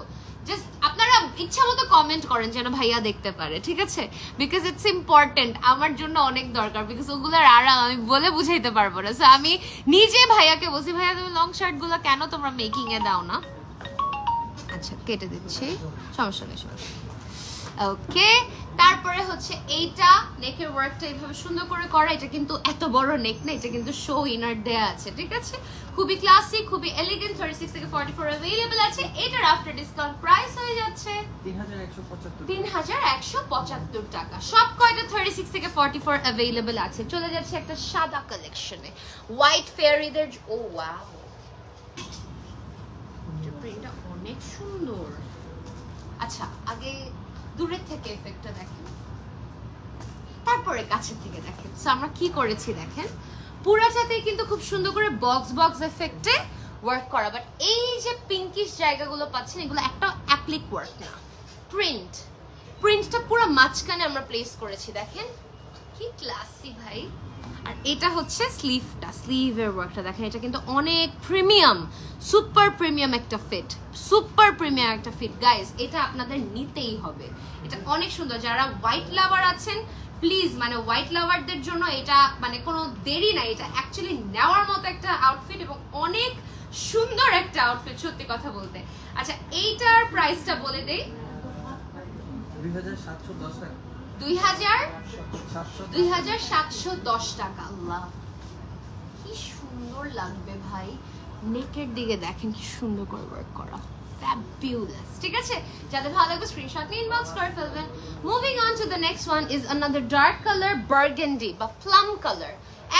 জাস্ট আপনারা ইচ্ছা মতো কমেন্ট করেন যেন ভাইয়া দেখতে পারে। ঠিক আছে, বিকজ ইটস ইম্পর্টেন্ট, আমার জন্য অনেক দরকার, বিকজ ওগুলোর আরাম আমি বলে বুঝাইতে পারবো না। সো আমি নিজে ভাইয়াকে বলছি, ভাইয়া তুমি লং শার্ট গুলো কেন তোমরা মেকিং এ দাও না? আচ্ছা কেটে দিচ্ছি, সমস্যা নেই। ওকে, তারপরে হচ্ছে এইটা নেকের ওয়ার্কটা এইভাবে সুন্দর করে করা। এটা কিন্তু এত বড় নেক না, এটা কিন্তু শো ইনার দেয়া আছে। ঠিক আছে, খুবই ক্লাসিক, খুবই এলিগেন্ট। 36 থেকে 44 अवेलेबल আছে, এটার আফটার ডিসকাউন্ট প্রাইস হয়ে যাচ্ছে 3175 টাকা। সব কয়টা 36 থেকে 44 अवेलेबल আছে। চলে যাচ্ছে একটা সাদা কালেকশনে, হোয়াইট ফেয়ারিদের। ও ওয়াও, এটা প্রিন্টটা অনেক সুন্দর। আচ্ছা আগে দূরের থেকে এফেক্টটা দেখেন, তারপরে কাছের থেকে দেখেন। সো আমরা কি করেছি দেখেন, পুরাটাতেই কিন্তু খুব সুন্দর করে বক্স এফেক্টে ওয়ার্ক করা, বাট এই যে পিঙ্কিশ জায়গাগুলো পাচ্ছেন এগুলো একটা অ্যাপ্লিক ওয়ার্ক না, প্রিন্টটা পুরো মাঝখানে আমরা প্লেস করেছি। দেখেন কি ক্লাসি ভাই। আর এটা হচ্ছে স্লিভটা, স্লিভের ওয়ার্কটা দেখেন, এটা কিন্তু অনেক প্রিমিয়াম, সুপার প্রিমিয়াম একটা ফিট, গাইস। এটা আপনাদের নিতেই হবে, এটা অনেক সুন্দর। যারা হোয়াইট লাভার আছেন প্লিজ, মানে হোয়াইট লাভারদের জন্য এটা মানে কোনো দেরি নাই, এটা অ্যাকচুয়ালি নেওয়ার মতো একটা আউটফিট, এবং অনেক সুন্দর একটা আউটফিট সত্যি কথা বলতে। আচ্ছা এইটার প্রাইসটা বলে দেই, 2710 টাকা। 2710 টাকা। আল্লাহ কি সুন্দর লাগবে ভাই, নেকের দিকে দেখেন কি সুন্দর করে ওয়ার্ক করা, fabulous। ঠিক আছে, যাদের ভালো লাগবে স্ক্রিনশট নিয়ে ইনবক্স করে ফেলবেন। Moving on to the next one is another dark colour, burgundy বা প্লাম কালার,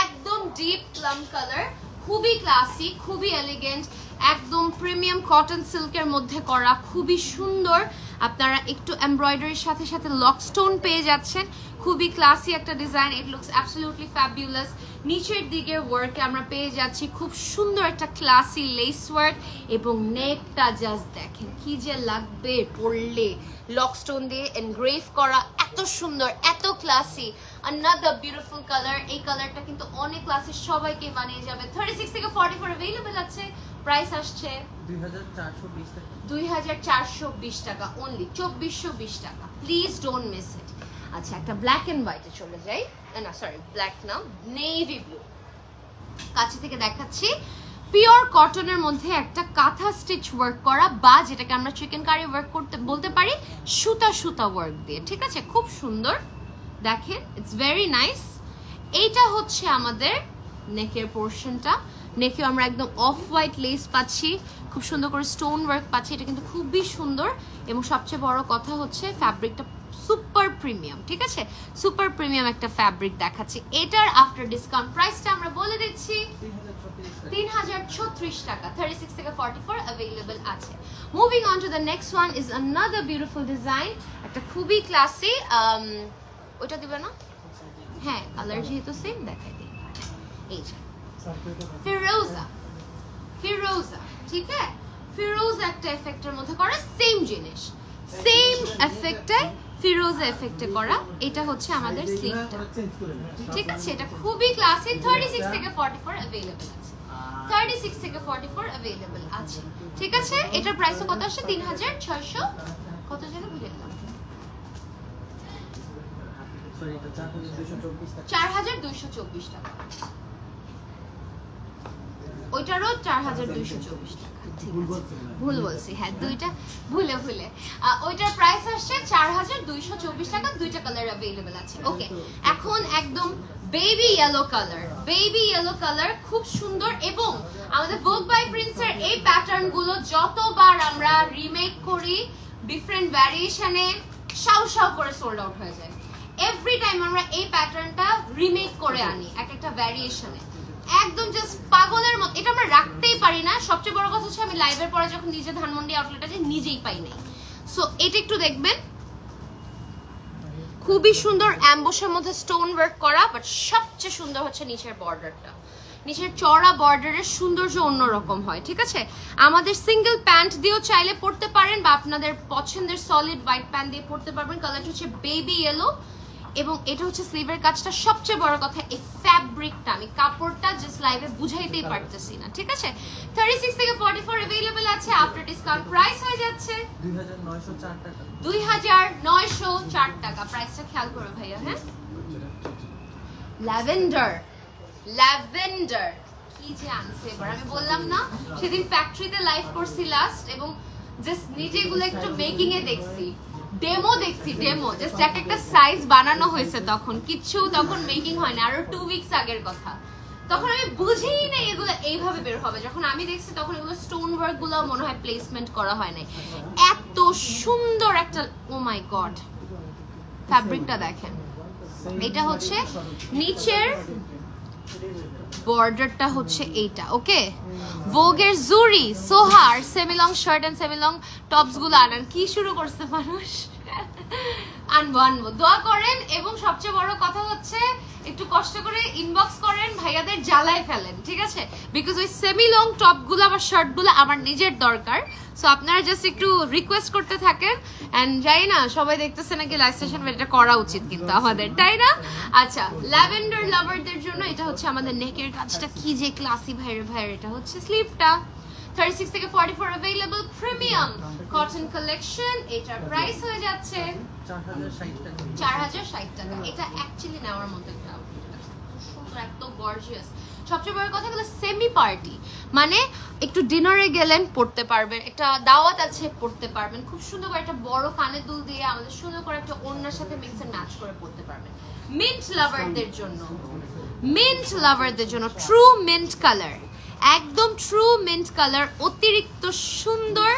একদম ডিপ প্লাম কালার, খুবই ক্লাসি, খুবই এলিগেন্ট, একদম প্রিমিয়াম কটন সিল্কের মধ্যে করা, খুবই সুন্দর। আপনারা একটু এমব্রয়ডারির সাথে সাথে লক স্টোন পেয়ে যাচ্ছেন, খুবই ক্লাসি একটা design. It looks absolutely fabulous. নিচের দিকের ওয়ার্কে আমরা পেয়ে যাচ্ছি খুব সুন্দর একটা ক্লাসি লেস ওয়ার্ক, এবং নেকটা জাস্ট দেখেন কি যে লাগবে পরলে, লক স্টোন দিয়ে এনগ্রেভ করা, এত সুন্দর, এত ক্লাসি। another beautiful color, এই কালারটা কিন্তু অনেক ক্লাসি, সবাইকে মানিয়ে যাবে। 36 থেকে 44 अवेलेबल আছে। প্রাইস আসছে 2420 টাকা। 2420 টাকা অনলি, 2420 টাকা। Please don't miss it. আচ্ছা একটা ব্ল্যাক এন্ড হোয়াইটে চলে যাই, না সরি ব্ল্যাক না, নেভি ব্লু। কাছে থেকে দেখাচ্ছি, পিওর কটনের মধ্যে একটা কাঁথা স্টিচ ওয়ার্ক করা, বা যেটাকে আমরা চিকেন কারি ওয়ার্ক করতে বলতে পারি, সুতা সুতা ওয়ার্ক দিয়ে। ঠিক আছে, খুব সুন্দর দেখেন, ইটস ভেরি নাইস। এইটা হচ্ছে আমাদের নেকের পোর্শনটা। নেকে আমরা একদম অফ হোয়াইট লেস পাচ্ছি, খুব সুন্দর করে স্টোন ওয়ার্ক পাচ্ছি, এটা কিন্তু খুবই সুন্দর। এবং সবচেয়ে বড় কথা হচ্ছে ফ্যাব্রিকটা সুপার প্রিমিয়াম। ঠিক আছে, সুপার প্রিমিয়াম একটা ফ্যাব্রিক দেখাচ্ছি। এটার আফটার ডিসকাউন্ট প্রাইসটা আমরা বলে দিচ্ছি 3036 টাকা। 36 থেকে 44 अवेलेबल আছে। Moving on to the next one is another beautiful design, একটা খুবই ক্লাসি। ওটা দিবে না? হ্যাঁ, কালার যেহেতু সেম দেখাই দিই। এই যে ফিরোজা, ফিরোজা, ঠিক আছে, ফিরোজা একটা এফেক্টের মধ্যে করা, সেম জিনিস, সেম এফেক্টে, ফিরোজা এফেক্টে করা। এটা হচ্ছে আমাদের স্লিভটা। ঠিক আছে, এটা খুবই ক্লাসি। 36 থেকে 44 अवेलेबल আছে। 36 থেকে 44 अवेलेबल আছে। ঠিক আছে, এটার প্রাইসও কত আসে? 3600 কত যেন ভুলে গেলাম, 4224 টাকা। ওইটারও 4224 টাকা। ভুল বলছি, হ্যাঁ দুইটা ভুলে ভুলে। ওইটার প্রাইস আসছে 4224 টাকা। দুইটা কালার अवेलेबल আছে। ওকে, এখন একদম baby yellow colour, baby yellow colour খুব সুন্দর। এবং আমাদের ভোগ বাই প্রিন্সের এই প্যাটার্ন গুলো যতবার আমরা রিমেক করি ডিফারেন্ট ভ্যারিয়েশনে, শাও শাও করে সোল্ড আউট হয়ে যায়। এভরি টাইম আমরা এই প্যাটার্নটা রিমেক করে আনি এক একটা ভ্যারিয়েশনে, একদম জাস্ট পাগলের মতো। এটা আমরা রাখতেই পারি না। সবচেয়ে বড় কথা হচ্ছে আমি লাইভের পরে যখন নিজে ধানমন্ডি আউটলেটে যাই নিজেই পাই নাই। সো এটা একটু দেখবেন, খুবই সুন্দর অ্যাম্বুশের মধ্যে স্টোন ওয়ার্ক করা। বাট সবচেয়ে সুন্দর হচ্ছে নিচের বর্ডারটা, নিচের চড়া বর্ডারের সৌন্দর্য অন্যরকম হয়। ঠিক আছে, আমাদের সিঙ্গেল প্যান্ট দিয়েও চাইলে পরতে পারেন, বা আপনাদের পছন্দের সলিড হোয়াইট প্যান্ট দিয়ে পরতে পারবেন। কালারটা হচ্ছে বেবি ইয়েলো, এবং এটা হচ্ছে স্লিভের কাজটা। সবচেয়ে বড় কথা এই ফ্যাব্রিকটা, আমি কাপড়টা জাস্ট লাইভে বুঝাইতেই পারতেছি না। ঠিক আছে, 36 থেকে 44 अवेलेबल আছে। আফটার ডিসকাউন্ট প্রাইস হয়ে যাচ্ছে 2904 টাকা। 2904 টাকা। প্রাইসটা খেয়াল করো ভাইয়া। হ্যাঁ, ল্যাভেন্ডার, ল্যাভেন্ডার কি যে আনছে এবার। আমি বললাম না সেদিন ফ্যাক্টরিতে লাইভ করছি লাস্ট, এবং জাস্ট নিজেগুলো একটু মেকিং এ দেখছি, ডেমো দেখছি, ডেমো জাস্ট একটা সাইজ বানানো হয়েছে, তখন কিচ্ছু তখন মেকিং হয় না, আরো 2 উইকস আগের কথা। তখন আমি বুঝিই না এগুলো এইভাবে বের হবে। যখন আমি দেখছি তখন এগুলো স্টোন ওয়ার্ক গুলো মনে হয় প্লেসমেন্ট করা হয় নাই। এত সুন্দর একটা, ও মাই গড, ফ্যাব্রিকটা দেখেন। এটা হচ্ছে নিচের বর্ডারটা হচ্ছে এইটা। ওকে, ভোগের জুরি, সোহার semilong shirt and semilong tops গুলো আনান। কি শুরু করছে মানুষ, আনবো আনবো, দোয়া করেন। এবং সবচেয়ে বড় কথা হচ্ছে একটু কষ্ট করে ইনবক্স করেন, ভাইয়াদের জ্বালায় ফেলেন। ঠিক আছে, বিকজ ওই সেমি লং টপ গুলো বা শার্ট গুলো আমার নিজের দরকার। সো আপনারা জাস্ট একটু রিকোয়েস্ট করতে থাকেন। এন্ড যাই না, সবাই দেখতেছে নাকি লাইভ সেশন, এটা করা উচিত কিন্তু আমাদের, তাই না? আচ্ছা, ল্যাভেন্ডার লাভারদের জন্য এটা হচ্ছে আমাদের নেকের কাজটা, কি যে ক্লাসি ভাইরে ভাইয়ের। এটা হচ্ছে স্লিভটা। 36 থেকে 44 अवेलेबल, প্রিমিয়াম কটন কালেকশন। এটার প্রাইস হয়ে যাচ্ছে 4060 টাকা। 4060 টাকা। এটা অ্যাকচুয়ালি নেওয়ার মতো একটা আউটফিট, সুন্দর, এত গর্জিয়াস। সবচেয়ে বড় কথা হলো সেমি পার্টি, মানে একটু ডিনারে গেলেন পড়তে পারবেন, একটা দাওয়াত আছে পড়তে পারবেন, খুব সুন্দর করে একটা বড় কানের দুল দিয়ে আমাদের সুন্দর করে একটা ওড়নার সাথে মিক্স এন্ড ম্যাচ করে পড়তে পারবেন। মিন্ট লাভারদের জন্য, মিন্ট লাভারদের জন্য ট্রু মিন্ট কালার, একদম ট্রু মিন্ট কালার, অতিরিক্ত সুন্দর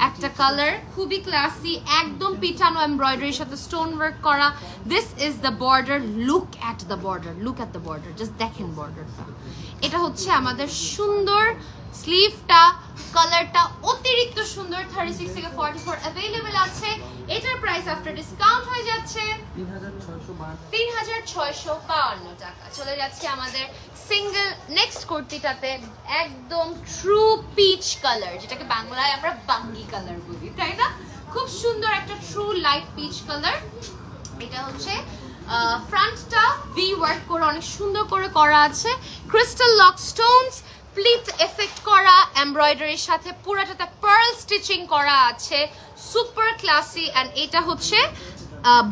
একটা কালার, খুবই ক্লাসি, একদম পিটানো এমব্রয়ডারির সাথে স্টোন ওয়ার্ক করা। This is the border, look at the border, look at the border, just দেখেন বর্ডারটা। এটা হচ্ছে আমাদের সুন্দর স্লিভটা, কালারটা অতিরিক্ত সুন্দর। 36 থেকে 44 अवेलेबल আছে। এটার প্রাইস আফটার ডিসকাউন্ট হয়ে যাচ্ছে 3652 টাকা। চলে যাচ্ছে আমাদের সিঙ্গেল নেক্সট কুর্তিটাতে, একদম ট্রু পিচ কালার, যেটাকে বাংলায় আমরা বাঙ্গি কালার বলি, তাই না? খুব সুন্দর একটা ট্রু লাইট পিচ কালার। এটা হচ্ছে ফ্রন্টটা ভি ওয়ার্ক করে অনেক সুন্দর করে করা আছে, crystal lock Stones, pleat effect করা এমব্রয়ডারির সাথে, পুরোটাতে পার্ল স্টিচিং করা আছে, সুপার ক্লাসি। এন্ড এটা হচ্ছে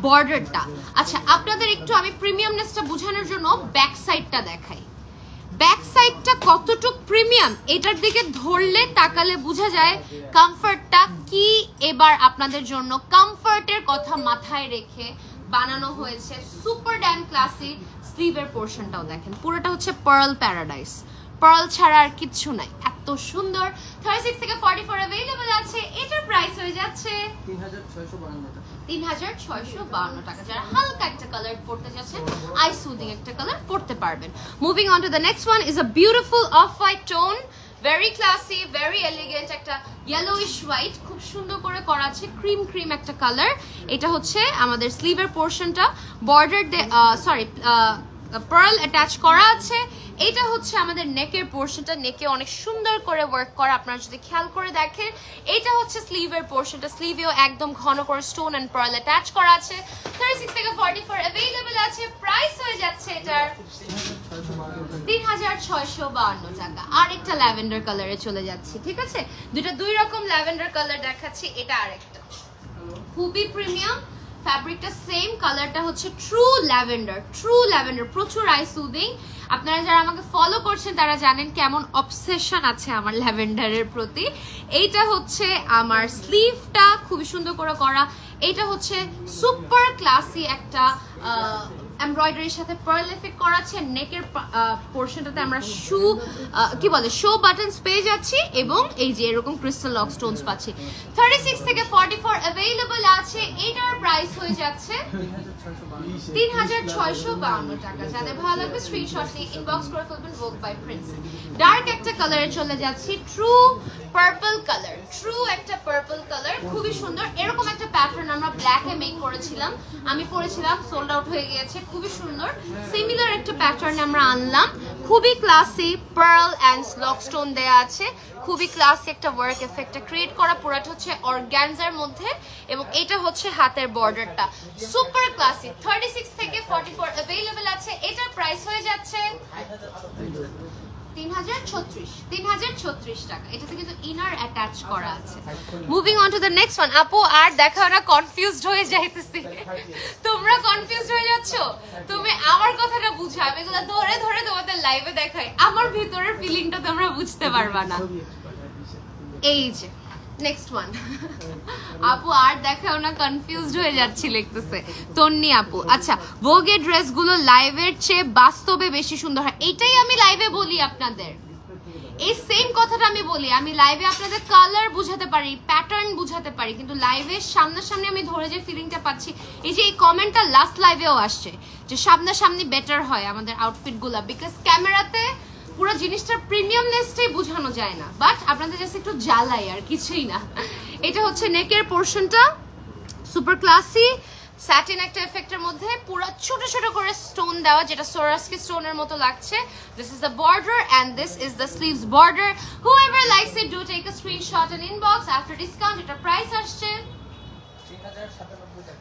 বর্ডারটা। আচ্ছা, আপনাদের একটু আমি প্রিমিয়ামনেসটা বোঝানোর জন্য ব্যাক সাইডটা দেখাই। ব্যাক সাইডটা কতটুকু প্রিমিয়াম, এটার দিকে ধরলে তাকালে বোঝা যায় কমফর্টটা কি। এবার আপনাদের জন্য কমফর্টের কথা মাথায় রেখে বানানো হয়েছে সুপার ড্যাম ক্লাসি। স্লিভের পোর্শনটাও দেখেন, পুরোটা হচ্ছে পার্ল প্যারাডাইস, পার্ল ছাড়া আর কিচ্ছু নাই, এত সুন্দর। 36 থেকে 44 अवेलेबल আছে। এটার প্রাইস হয়ে যাচ্ছে 3652 টাকা। যারা হালকা একটা কালার পড়তে যাচ্ছেন, আই সুদিং একটা কালার পড়তে পারবেন। Moving on to the next one is a beautiful off white tone, very classy, very elegant, একটা ইয়েলোইশ হোয়াইট, খুব সুন্দর করে করা আছে, ক্রিম ক্রিম একটা কালার। এটা হচ্ছে আমাদের স্লিভের পোর্শনটা, বর্ডার সরি পার্ল অ্যাটাচ করা আছে। এটা হচ্ছে আমাদের নেকের পোর্শনটা, নেকে অনেক সুন্দর করে ওয়ার্ক করা, আপনারা যদি খেয়াল করে দেখেন। এটা হচ্ছে স্লিভের পোর্শনটা, স্লিভেও একদম ঘন করে স্টোন এন্ড পার্ল অ্যাটাচ করা আছে। 36 থেকে 44 अवेलेबल আছে। প্রাইস হয়ে যাচ্ছে এটার 3652 টাকা। আর একটা ল্যাভেন্ডার কালারে চলে যাচ্ছি, ঠিক আছে? দুই রকম ল্যাভেন্ডার কালার দেখাচ্ছি, এটা আরেকটা খুবই প্রিমিয়াম, ফ্যাব্রিকটা সেম, কালারটা হচ্ছে ট্রু ল্যাভেন্ডার, ট্রু ল্যাভেন্ডার, প্রচুর আই সুদিং। আপনারা যারা আমাকে ফলো করছেন তারা জানেন কেমন অবসেশন আছে আমার ল্যাভেন্ডারের প্রতি। এইটা হচ্ছে আমার স্লিভটা, খুবই সুন্দর করে করা। এটা হচ্ছে সুপার ক্লাসি একটা এমব্রয়ডারির সাথে পার্ল এফেক্ট করা আছে। নেকের পোর্শনটাতে আমরা কি বলে শো বাটনস পেয়ে যাচ্ছি, এবং এই যে এরকম ক্রিস্টাল লক স্টোনস পাচ্ছি। 36 থেকে 44 अवेलेबल আছে। এটার প্রাইস হয়ে যাচ্ছে 3652 টাকা। যাদের ভালো লাগবে স্ক্রিনশট নিয়ে ইনবক্স করে ফেলবেন ভোগ বাই প্রিন্স। ডার্ক একটা কালারে চলে যাচ্ছি, ট্রু পার্পল কালার, ট্রু একটা পার্পল কালার, খুবই সুন্দর। এরকম একটা প্যাটার্ন আমরা ব্ল্যাকে মেক করেছিলাম, আমি পরেছিলাম, সোল্ড আউট হয়ে গিয়েছে, খুবই সুন্দর। সিমিলার একটা প্যাটার্ন আমরা আনলাম, খুবই classy, pearl and lock stone দেয়া আছে, খুবই ক্লাসি একটা ওয়ার্ক এফেক্ট ক্রিয়েট করা। পুরোটা হচ্ছে অর্গানজার মধ্যে, এবং এটা হচ্ছে হাতের বর্ডারটা, সুপার ক্লাসি। 36 থেকে 44 अवेलेबल আছে। এটার প্রাইস হয়ে যাচ্ছে 3036 টাকা। এটাতে কিন্তু ইনার অ্যাটাচ করা আছে। Moving on to the next one. আপু আর দেখাও না, কনফিউজড হয়ে যাইতেছি। তোমরা কনফিউজড হয়ে যাচ্ছ, তুমি আমার কথাটা বুঝো, আমি এগুলো ধরে ধরে তোমাদের লাইভে দেখাই, আমার ভিতরের ফিলিংটা তোমরা বুঝতে পারবা না। এই যে নেক্সট ওয়ান। আপু আর দেখাও না, কনফিউজড হয়ে যাচ্ছি লিখতেছে তন্নি আপু। আচ্ছা, ভোগের ড্রেসগুলো লাইভের চেয়ে বাস্তবে বেশি সুন্দর হয়, এইটাই আমি লাইভে বলি আপনাদের। এই সেম কথাটা আমি বলি, আমি লাইভে আপনাদের কালার বুঝাতে পারি, প্যাটার্ন বুঝাতে পারি, কিন্তু লাইভে সামনাসামনি আমি ধরে যে ফিলিংটা পাচ্ছি। এই যে এই কমেন্টটা লাস্ট লাইভেও আসছে যে সামনাসামনি বেটার হয় আমাদের আউটফিটগুলো, বিকজ ক্যামেরাতে পুরো জিনিসটার প্রিমিয়ামনেসটাই বোঝানো যায় না, বাট আপনাদের জাস্ট একটু জ্বালাই আর কিছুই না। এটা হচ্ছে নেকের পোর্শনটা, সুপার ক্লাসি স্যাটিন একটা এফেক্টের মধ্যে, পুরো ছোট ছোট করে স্টোন দেওয়া, যেটা সোরাস্কি স্টোনের মতো লাগছে। This is the border and this is the sleeves border. Whoever likes it, do take a screenshot and inbox. After discount এটা প্রাইস আসছে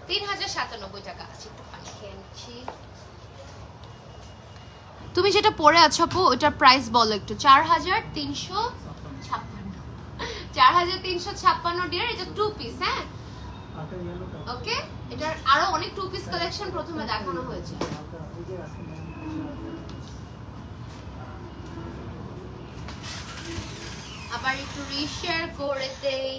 3097 টাকা। আচ্ছা, একটু পানি খেয়ে নিচ্ছি। তুমি যেটা পরে আছো আপু, ওটার প্রাইস বলো একটু। 4356 ডিয়ার। এটা 2 পিস, হ্যাঁ ওকে। এটার আরো অনেক 2 পিস কালেকশন প্রথমে দেখানো হয়েছে। আবার একটু রিশেয়ার করে দেই।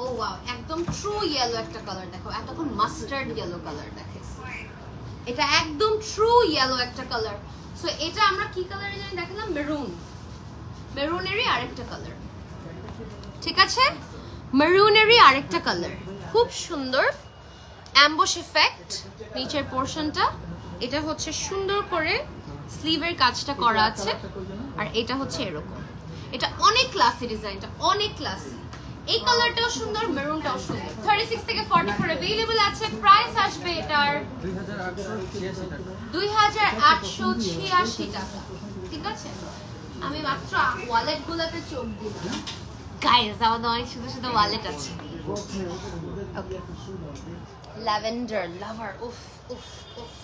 ও ওয়াও, একদম ট্রু ইয়েলো একটা কালার দেখো, এতক্ষণ মাস্টার্ড ইয়েলো কালার দেখাইছি, এটা একদম ট্রু ইয়েলো একটা কালার। সো এটা আমরা কি কালারে জানি দেখালাম, মেরুন, মেরুনেরই আরেকটা কালার, ঠিক আছে, মেরুনেরই আরেকটা কালার, খুব সুন্দর অ্যাম্বুশ এফেক্ট নিচের পোরশনটা। এটা হচ্ছে সুন্দর করে স্লিভের কাজটা করা আছে, আর এটা হচ্ছে এরকম, এটা অনেক ক্লাসি ডিজাইনটা, অনেক ক্লাসি। এই কালারটাও সুন্দর, মেরুনটাও সুন্দর। 36 থেকে 44 अवेलेबल আছে। প্রাইস আসবে এটার 2886 টাকা, ঠিক আছে। আমি মাত্র ওয়ালেট গুলাতে চোখ দিলাম গাইস, আমাদের অনেক শুধু শুধু ওয়ালেট আছে। ল্যাভেন্ডার লাভার, উফ উফ উফ,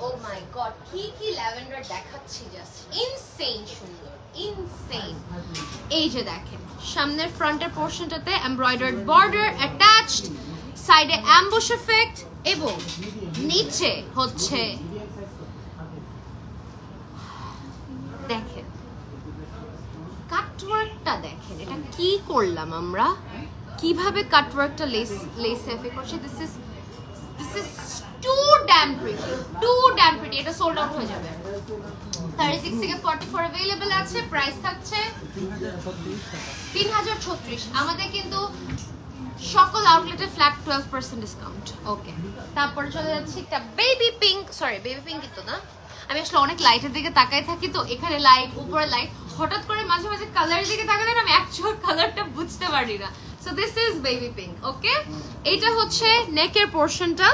ও মাই গড, কি কি ল্যাভেন্ডার দেখাচ্ছি, জাস্ট ইনসেইন সুন্দর, ইনসেইন। এই যে দেখেন সামনের ফ্রন্টের পোরশনটাতে এমব্রয়ডার্ড বর্ডার অ্যাটাচড, সাইডে অ্যাম্বুশ এফেক্ট, এবং নিচে হচ্ছে দেখেন কাটওয়ার্কটা, দেখেন এটা কি করলাম আমরা, কিভাবে কাটওয়ার্কটা লেস এফেক্ট করছে। This is too damn pretty, এটা সোল্ড আউট হয়ে যাবে। 36 থেকে 44 अवेलेबल আছে। প্রাইস থাকছে 3036। আমাদের কিন্তু সকল আউটলেটে ফ্ল্যাট 12% ডিসকাউন্ট। ওকে, তারপরে চলে যাচ্ছি একটা baby pink, sorry baby pink তো না, আমি আসলে অনেক লাইটের দিকে তাকাই থাকি, তো এখানে লাইট, উপরে লাইট, হঠাৎ করে মাঝে মাঝে কালারের দিকে তাকালে না আমি অ্যাকচুয়াল কালারটা বুঝতে পারি না। So this is baby pink. Okay, এইটা হচ্ছে নেকের পোরশনটা,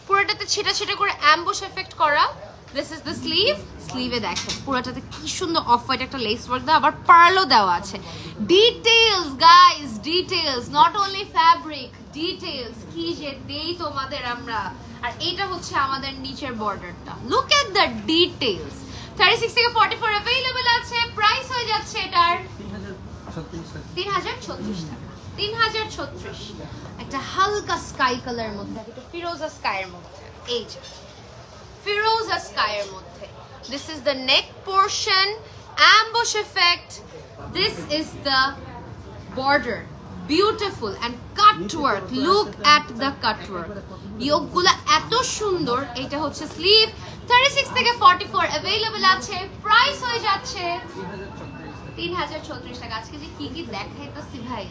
পুরোটাতে ছিটা ছিটা করে অ্যাম্বুশ এফেক্ট করা। দিস ইজ দ্য স্লিভ, স্লিভে দেখেন পুরোটাতে কি সুন্দর অফ হোয়াইট একটা লেস ওয়ার্ক দেওয়া, আবার পার্লও দেওয়া আছে। Details guys, details, not only fabric, details কি যে দেই তোমাদের আমরা। আর এইটা হচ্ছে আমাদের নিচের বর্ডারটা, লুক এট দ্য ডিটেইলস। 36 থেকে 44 अवेलेबल আছে। প্রাইস হয়ে যাচ্ছে এটার 3036 টাকা, 3036। একটা হালকা স্কাই কালারের মধ্যে, একটা ফিরোজা স্কাইয়ের মধ্যে, এই যে ফিরোজা স্কাইয়ের মধ্যে। This is the neck portion, emboss effect, this is the border, beautiful and cutwork, look at the cutwork, ইয়োগগুলো এত সুন্দর। এটা হচ্ছে স্লিভ। 36 থেকে 44 अवेलेबल আছে। প্রাইস হয়ে যাচ্ছে 3036 টাকা। আজকে যে কি কি দেখাইতেছি ভাই,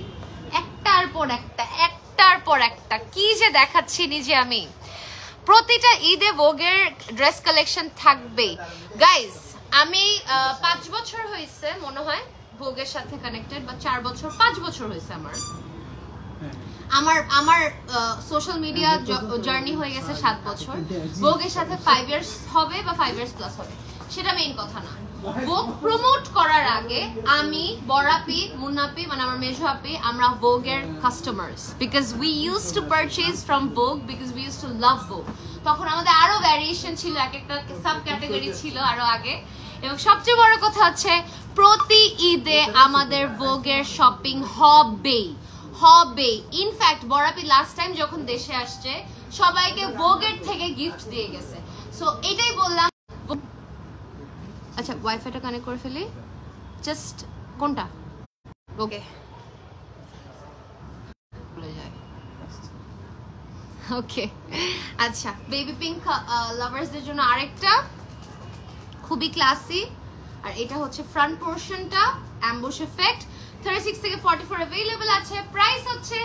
একটার পর একটা, একটার পর একটা, কি যে দেখাচ্ছি নিজে আমি। প্রতিটা ঈদে ভোগের ড্রেস কালেকশন থাকবেই গাইস। আমি 5 বছর হয়েছে মনে হয় ভোগের সাথে কানেক্টেড, বা 4 বছর 5 বছর হয়েছে আমার সোশ্যাল মিডিয়া জার্নি হয়ে গেছে 7 বছর। ভোগের সাথে 5 ইয়ার্স হবে বা 5 ইয়ার্স প্লাস হবে, সেটা মেইন কথা না। ভোগ প্রমোট করার আগে আমি, বড়াপি, মুন্নাপি, মানে আমার মেজো আপি, আমরা ভোগের customers, because we use to purchase from ভোগ, বিকজ উই ইউজ টু লাভ ভোগ। তখন আমাদের আরো ভ্যারিয়েশন ছিল, এক একটা সাব ক্যাটাগরি ছিল আরো আগে। এবং সবচেয়ে বড় কথা হচ্ছে প্রতি ঈদে আমাদের ভোগের শপিং হবেই হবে। ইনফ্যাক্ট বড়াপি লাস্ট টাইম যখন দেশে আসছে সবাইকে ভোগের থেকে গিফট দিয়ে গেছে। সো এটাই বললাম। আচ্ছা, ওয়াইফাইটা কানেক্ট করে ফেলি, জাস্ট কোনটা, ওকে ভুলে যায়। ওকে, আচ্ছা, বেবি পিঙ্ক লাভার্সদের জন্য আরেকটা খুবই ক্লাসি, আর এটা হচ্ছে ফ্রন্ট পোরশনটা, অ্যাম্বুশ এফেক্ট। 36 থেকে 44 अवेलेबल আছে। প্রাইস হচ্ছে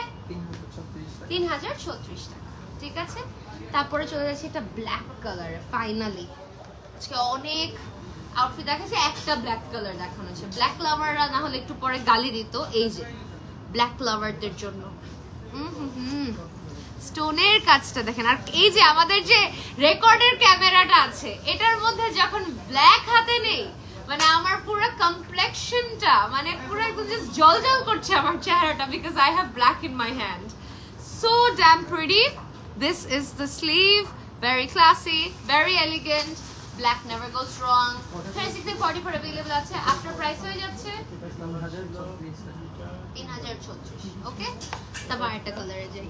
3036 টাকা, ঠিক আছে। তারপরে চলে যাচ্ছে এটা ব্ল্যাক কালারে। ফাইনালি আজকে অনেক আউটফিট দেখাচ্ছে, একটা ব্ল্যাক কালার দেখানো হচ্ছে। ব্ল্যাক লাভাররা না হলে একটু পরে গালি দিত। এই যে ব্ল্যাক লাভারদের জন্য স্টোনের কাজটা দেখেন। আর এই যে আমাদের যে রেকর্ডের ক্যামেরাটা আছে, এটার মধ্যে যখন ব্ল্যাক হাতে নেই, মানে আমার পুরো কমপ্লেক্সনটা মানে পুরো একদম জাস্ট জলজল করছে আমার চেহারাটা, because I have black in my hand. So damn pretty. This is the sleeve, very classy, very elegant, black never goes wrong 36 থেকে 44 अवेलेबल আছে আফটার প্রাইস হয়ে যাচ্ছে 3036 ওকে তারপর একটা কালারে যাই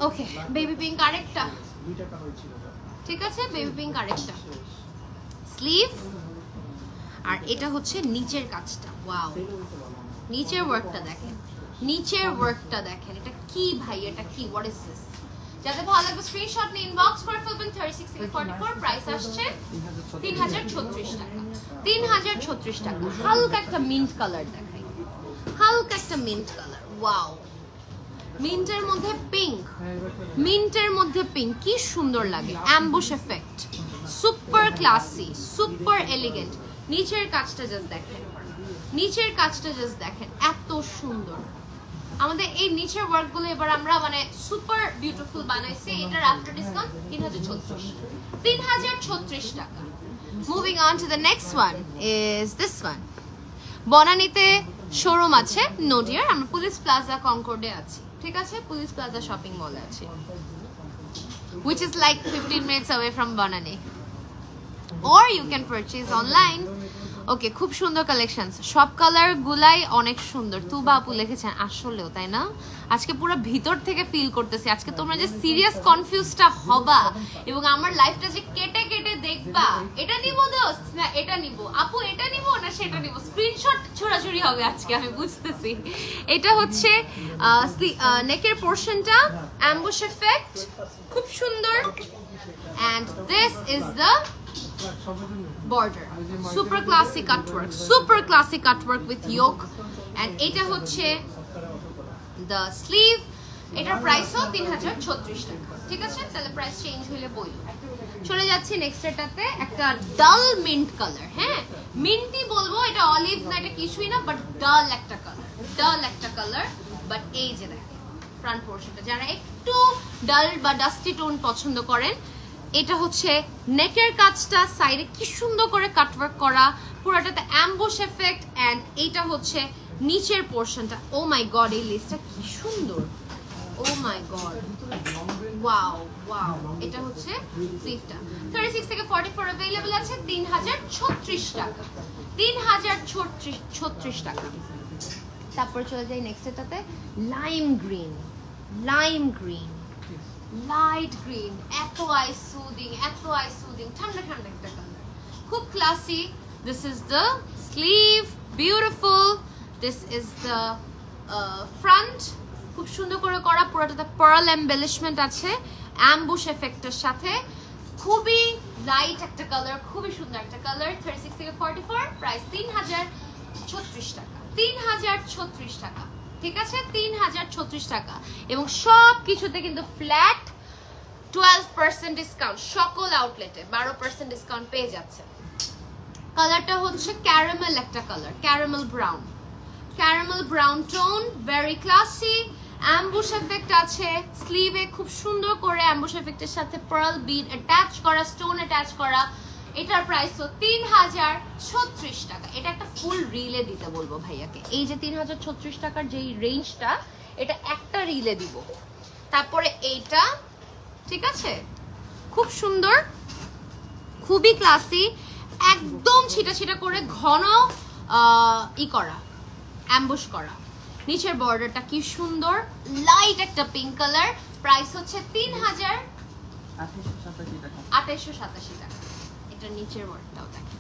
ওকে বেবি পিঙ্ক আরেকটা ঠিক আছে বেবি পিঙ্ক আরেকটা স্লিভ আর এটা হচ্ছে নিচের কাজটা ওয়াও নিচের ওয়ার্কটা দেখেন এটা কি ভাই এটা কি হোয়াট ইজ দিস যাদের ভালো লাগবে স্ক্রিনশট নিয়ে ইনবক্স করে ফেলবেন 36 থেকে 44 প্রাইস আসছে 3036 টাকা 3036 টাকা হালকা একটা মিন্ট কালার দেখাই ওয়াও মিন্টের মধ্যে পিঙ্ক কি সুন্দর লাগে ambush effect super classy super elegant নিচের কাজটা জাস্ট দেখেন এত সুন্দর আমাদের এই নিচের ওয়ার্কগুলো এবার আমরা মানে সুপার বিউটিফুল বানাইছি এটার আফটার ডিসকাউন্ট 3036 টাকা moving on to the next one is this one বনানীতে শোরুম আছে নোডিয়ার আমরা পুলিশ প্লাজা কনকর্ডে আছি ঠিক আছে পুলিশ প্লাজা শপিং মলে আছি which is like 15 minutes away from Banani or you can purchase online ওকে খুব সুন্দর কালেকশনস সব কালার গুলাই অনেক সুন্দর তুবা আপু লিখেছেন আসলেও তাই না আজকে পুরো ভিতর থেকে ফিল করতেছি আজকে তোমরা যে সিরিয়াস কনফিউজটা হবা এবং আমার লাইফটা যে কেটে কেটে দেখবা এটা নিব দোস্ত না এটা নিব আপু এটা নিব না সেটা নিব স্ক্রিনশট ছোড়াছুড়ি হবে আজকে আমি বুঝতেছি এটা হচ্ছে নেকের পোরশনটা অ্যাম্বুশ এফেক্ট খুব সুন্দর and this is the border super classic cutwork with yoke and এটা হচ্ছে the sleeve এটার প্রাইসও 3036 টাকা ঠিক আছে তাহলে প্রাইস চেঞ্জ হলে বলি চলে যাচ্ছি নেক্সট এটাতে একটা ডাল মিন্ট কালার হ্যাঁ মিন্টি বলবো এটা অলিভ না এটা কিছুই না বাট ডাল একটা কালার বাট এই যে দেখেন ফ্রন্ট পোরশনটা যারা একটু ডাল বা ডাস্টি টোন পছন্দ করেন এটা হচ্ছে নেকের কাজটা সাইডে কি সুন্দর করে কাটওয়ার্ক করা পুরোটাতে অ্যাম্বুশ এফেক্ট এন্ড এটা হচ্ছে নিচের পোরশনটা ও মাই গড এই লেসটা কি সুন্দর ও মাই গড ওয়াও এটা হচ্ছে স্লিভটা 36 থেকে 44 अवेलेबल আছে 3036 টাকা 3036 টাকা তারপর চলে যাই নেক্সট এটাতে লাইম গ্রিন লাইট গ্রিন এত আই সুদিং ঠান্ডা একটা কালার খুব classy this is the sleeve beautiful this is the front খুব সুন্দর করে করা পুরোটাতে পার্ল এমবেলিশমেন্ট আছে অ্যাম্বুশ এফেক্টের সাথে খুবই লাইট একটা কালার খুবই সুন্দর একটা কালার 36 থেকে 44 প্রাইস 3036 টাকা 3036 টাকা ঠিক আছে 3036 টাকা এবং সব কিছুতে কিন্তু ফ্ল্যাট 12% ডিসকাউন্ট সকল আউটলেটে 12% ডিসকাউন্ট পেয়ে যাচ্ছে কালারটা হচ্ছে ক্যারামেল একটা colour caramel brown tone very classy ambush effect আছে স্লিভে খুব সুন্দর করে অ্যাম্বুশ এফেক্টের সাথে পার্ল বিড অ্যাটাচ করা স্টোন অ্যাটাচ করা এটার প্রাইস তো 3036 টাকা এটা একটা ফুল রিলে দিতে বলবো ভাইয়াকে এই যে 3036 টাকার যেই রেঞ্জটা এটা একটা রিলে দিব তারপরে এইটা ঠিক আছে খুব সুন্দর খুবই ক্লাসি একদম ছিটা করে ঘন করা অ্যাম্বুশ করা নিচের বর্ডারটা কি সুন্দর লাইট একটা পিঙ্ক কালার প্রাইস হচ্ছে 2887 টাকা এটা নিচের বর্ডারটাও দেখেন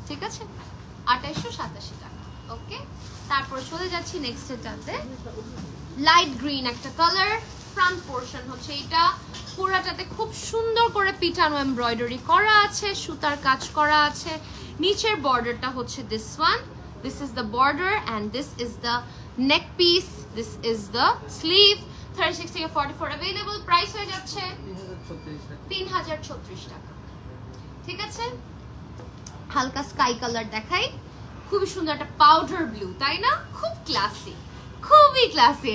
ঠিক আছে 2887 টাকা ওকে তারপর চলে যাচ্ছি নেক্সট এটাতে লাইট গ্রিন একটা কালার ফ্রন্ট পোরশন হচ্ছে এটা পুরাটাতে খুব সুন্দর করে পিটানো এমব্রয়ডারি করা আছে সুতার কাজ করা আছে নিচের বর্ডারটা হচ্ছে this one this is the border and this is the neck piece this is the sleeve 36 থেকে 44 available price হয়ে যাচ্ছে 3036 টাকা ঠিক আছে হালকা স্কাই কালার দেখাই খুবই সুন্দর একটা পাউডার ব্লু তাই না খুবই ক্লাসি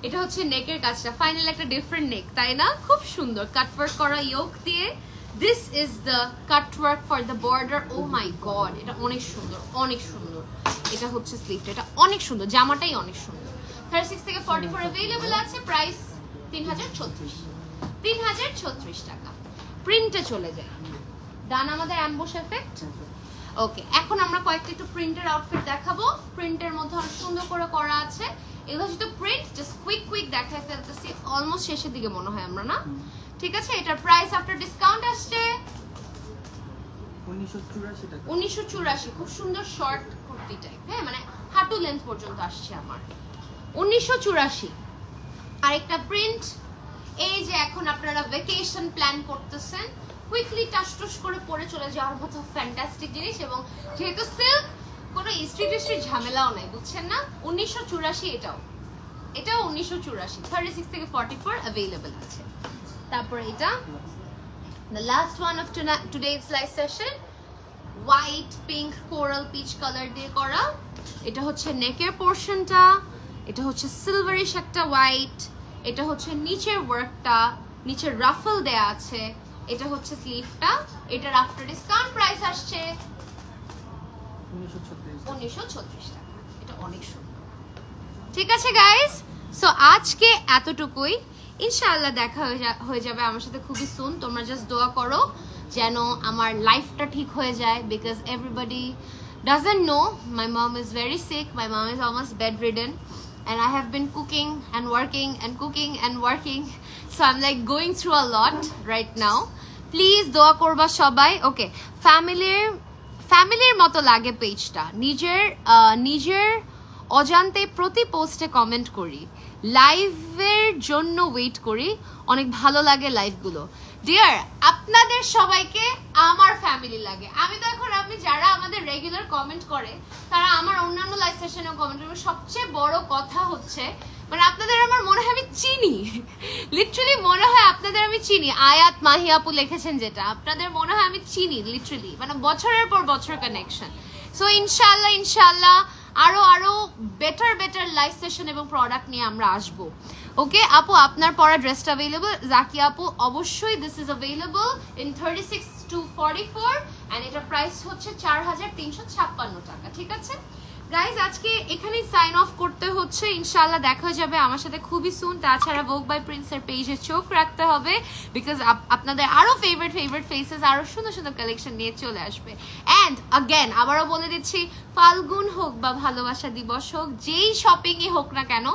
এটা হচ্ছে নেকের কাজটা ফাইনালি একটা ডিফারেন্ট নেক তাই না খুব সুন্দর কাটওয়ার্ক করা ইয়োক দিয়ে this is the cut work for the border oh my god এটা অনেক সুন্দর এটা হচ্ছে স্লিভটা এটা অনেক সুন্দর জামাটাই অনেক সুন্দর 36 থেকে 44 अवेलेबल আছে প্রাইস 3036 টাকা প্রিন্টে চলে যাই। ডান আমাদের অ্যাম্বুশ এফেক্ট। ওকে, এখন আমরা কয়েকটা একটু প্রিন্টের আউটফিট দেখাবো। প্রিন্টের মধ্যে অনেক সুন্দর করে করা আছে। এগুলো যেহেতু প্রিন্ট, জাস্ট কুইক দেখাই ফেলতেছি, অলমোস্ট শেষের দিকে মনে হয় আমরা, না? ঠিক আছে, এটার প্রাইস আফটার ডিসকাউন্ট আসছে 1984 টাকা। 1984। খুব সুন্দর শর্ট কুর্তি টাইপ, হ্যাঁ, মানে হাঁটু লেন্থ পর্যন্ত আসছে আমার। 1984। আরেকটা প্রিন্ট, এই যে এখন আপনারা ভ্যাকেশন প্ল্যান করতেছেন, কুইকলি টাসটুস করে পরে চলে যাওয়ার মতো ফ্যান্টাস্টিক জিনিস। এবং যেহেতু সিল্ক, কোনো ইস্ট্রি টিস্ট্রি ঝামেলাও নাই, বুঝছেন না? 1984। এটাও 1984, 36 থেকে 44 অ্যাভেলেবল আছে। তারপর এটা the last one of today's live session, white pink coral peach color দিয়ে করা। এটা হচ্ছে নেকের পোরশনটা, এটা হচ্ছে সিলভারিশ একটা হোয়াইট, এটা হচ্ছে নিচের ওয়ার্কটা, নিচের রাফল দেয়া আছে, এটা হচ্ছে স্লিভটা। এটার আফটার ডিসকাউন্ট প্রাইস আসছে 1936 টাকা। এটা অনেক সুন্দর। ঠিক আছে গাইস, সো আজকে এতটুকুই। ইনশাআল্লাহ দেখা হয়ে যাবে আমার সাথে খুবই সুন। তোমরা জাস্ট দোয়া করো যেন আমার লাইফটা ঠিক হয়ে যায়, because everybody doesn't know my mom is very sick. My mom is almost bedridden and I have been cooking and working and cooking and working, so I'm like going through a lot right now. Please দোয়া করবা সবাই। ওকে, ফ্যামিলির মতো লাগে পেজটা। নিজের অজান্তে প্রতি পোস্টে কমেন্ট করি, লাইভের জন্য ওয়েট করি, অনেক ভালো লাগে লাইভগুলো। ডিয়ার, আপনাদের সবাইকে আমার ফ্যামিলি লাগে। আমি তো এখন, আপনি যারা আমাদের রেগুলার কমেন্ট করে তারা আমার অন্যান্য লাইভ সেশনেও কমেন্ট করবে। সবচেয়ে বড় কথা হচ্ছে, মানে আপনাদের আমার মনে হয় আমি চিনি, লিটারালি মনে হয় আপনাদের আমি চিনি। আয়াত মাহি আপু লিখেছেন যেটা, আপনাদের মনে হয় আমি চিনি লিটারালি, মানে বছরের পর বছর কানেকশন। সো ইনশাআল্লাহ আরো বেটার লাইভ সেশন এবং প্রোডাক্ট নিয়ে আমরা আসবো। ওকে আপু, আপনার পরা ড্রেসটা অ্যাভেলেবল। জাকি আপু, অবশ্যই this is available in 36 to 44 and এটা প্রাইস হচ্ছে 4356 টাকা। ঠিক আছে গাইজ, আজকে এখানেই সাইন অফ করতে হচ্ছে। ইনশাআল্লাহ দেখা হয়ে যাবে আমার সাথে খুবই সুন। তাছাড়া ভোগ বাই প্রিন্সের পেজে চোখ রাখতে হবে, বিকজ আপনাদের আরো ফেভারিট ফেসেস, আরো সুন্দর কালেকশন নিয়ে চলে আসবে। অ্যান্ড আগেন আবারও বলে দিচ্ছি, ফাল্গুন হোক বা ভালোবাসা দিবস হোক, যেই শপিংই হোক না কেন,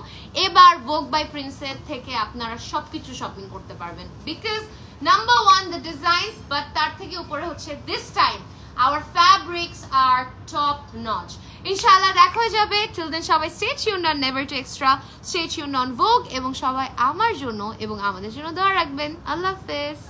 এবার ভোগ বাই প্রিন্সের থেকে আপনারা সবকিছু শপিং করতে পারবেন, because number 1 the designs, but তার থেকে উপরে হচ্ছে this time our fabrics are top notch. ইনশাআল্লাহ দেখা হয়ে যাবে। till then সবাই stay tuned on never to extra, stay tuned on Vogue, এবং সবাই আমার জন্য এবং আমাদের জন্য দোয়া রাখবেন। আল্লাহ হাফেজ।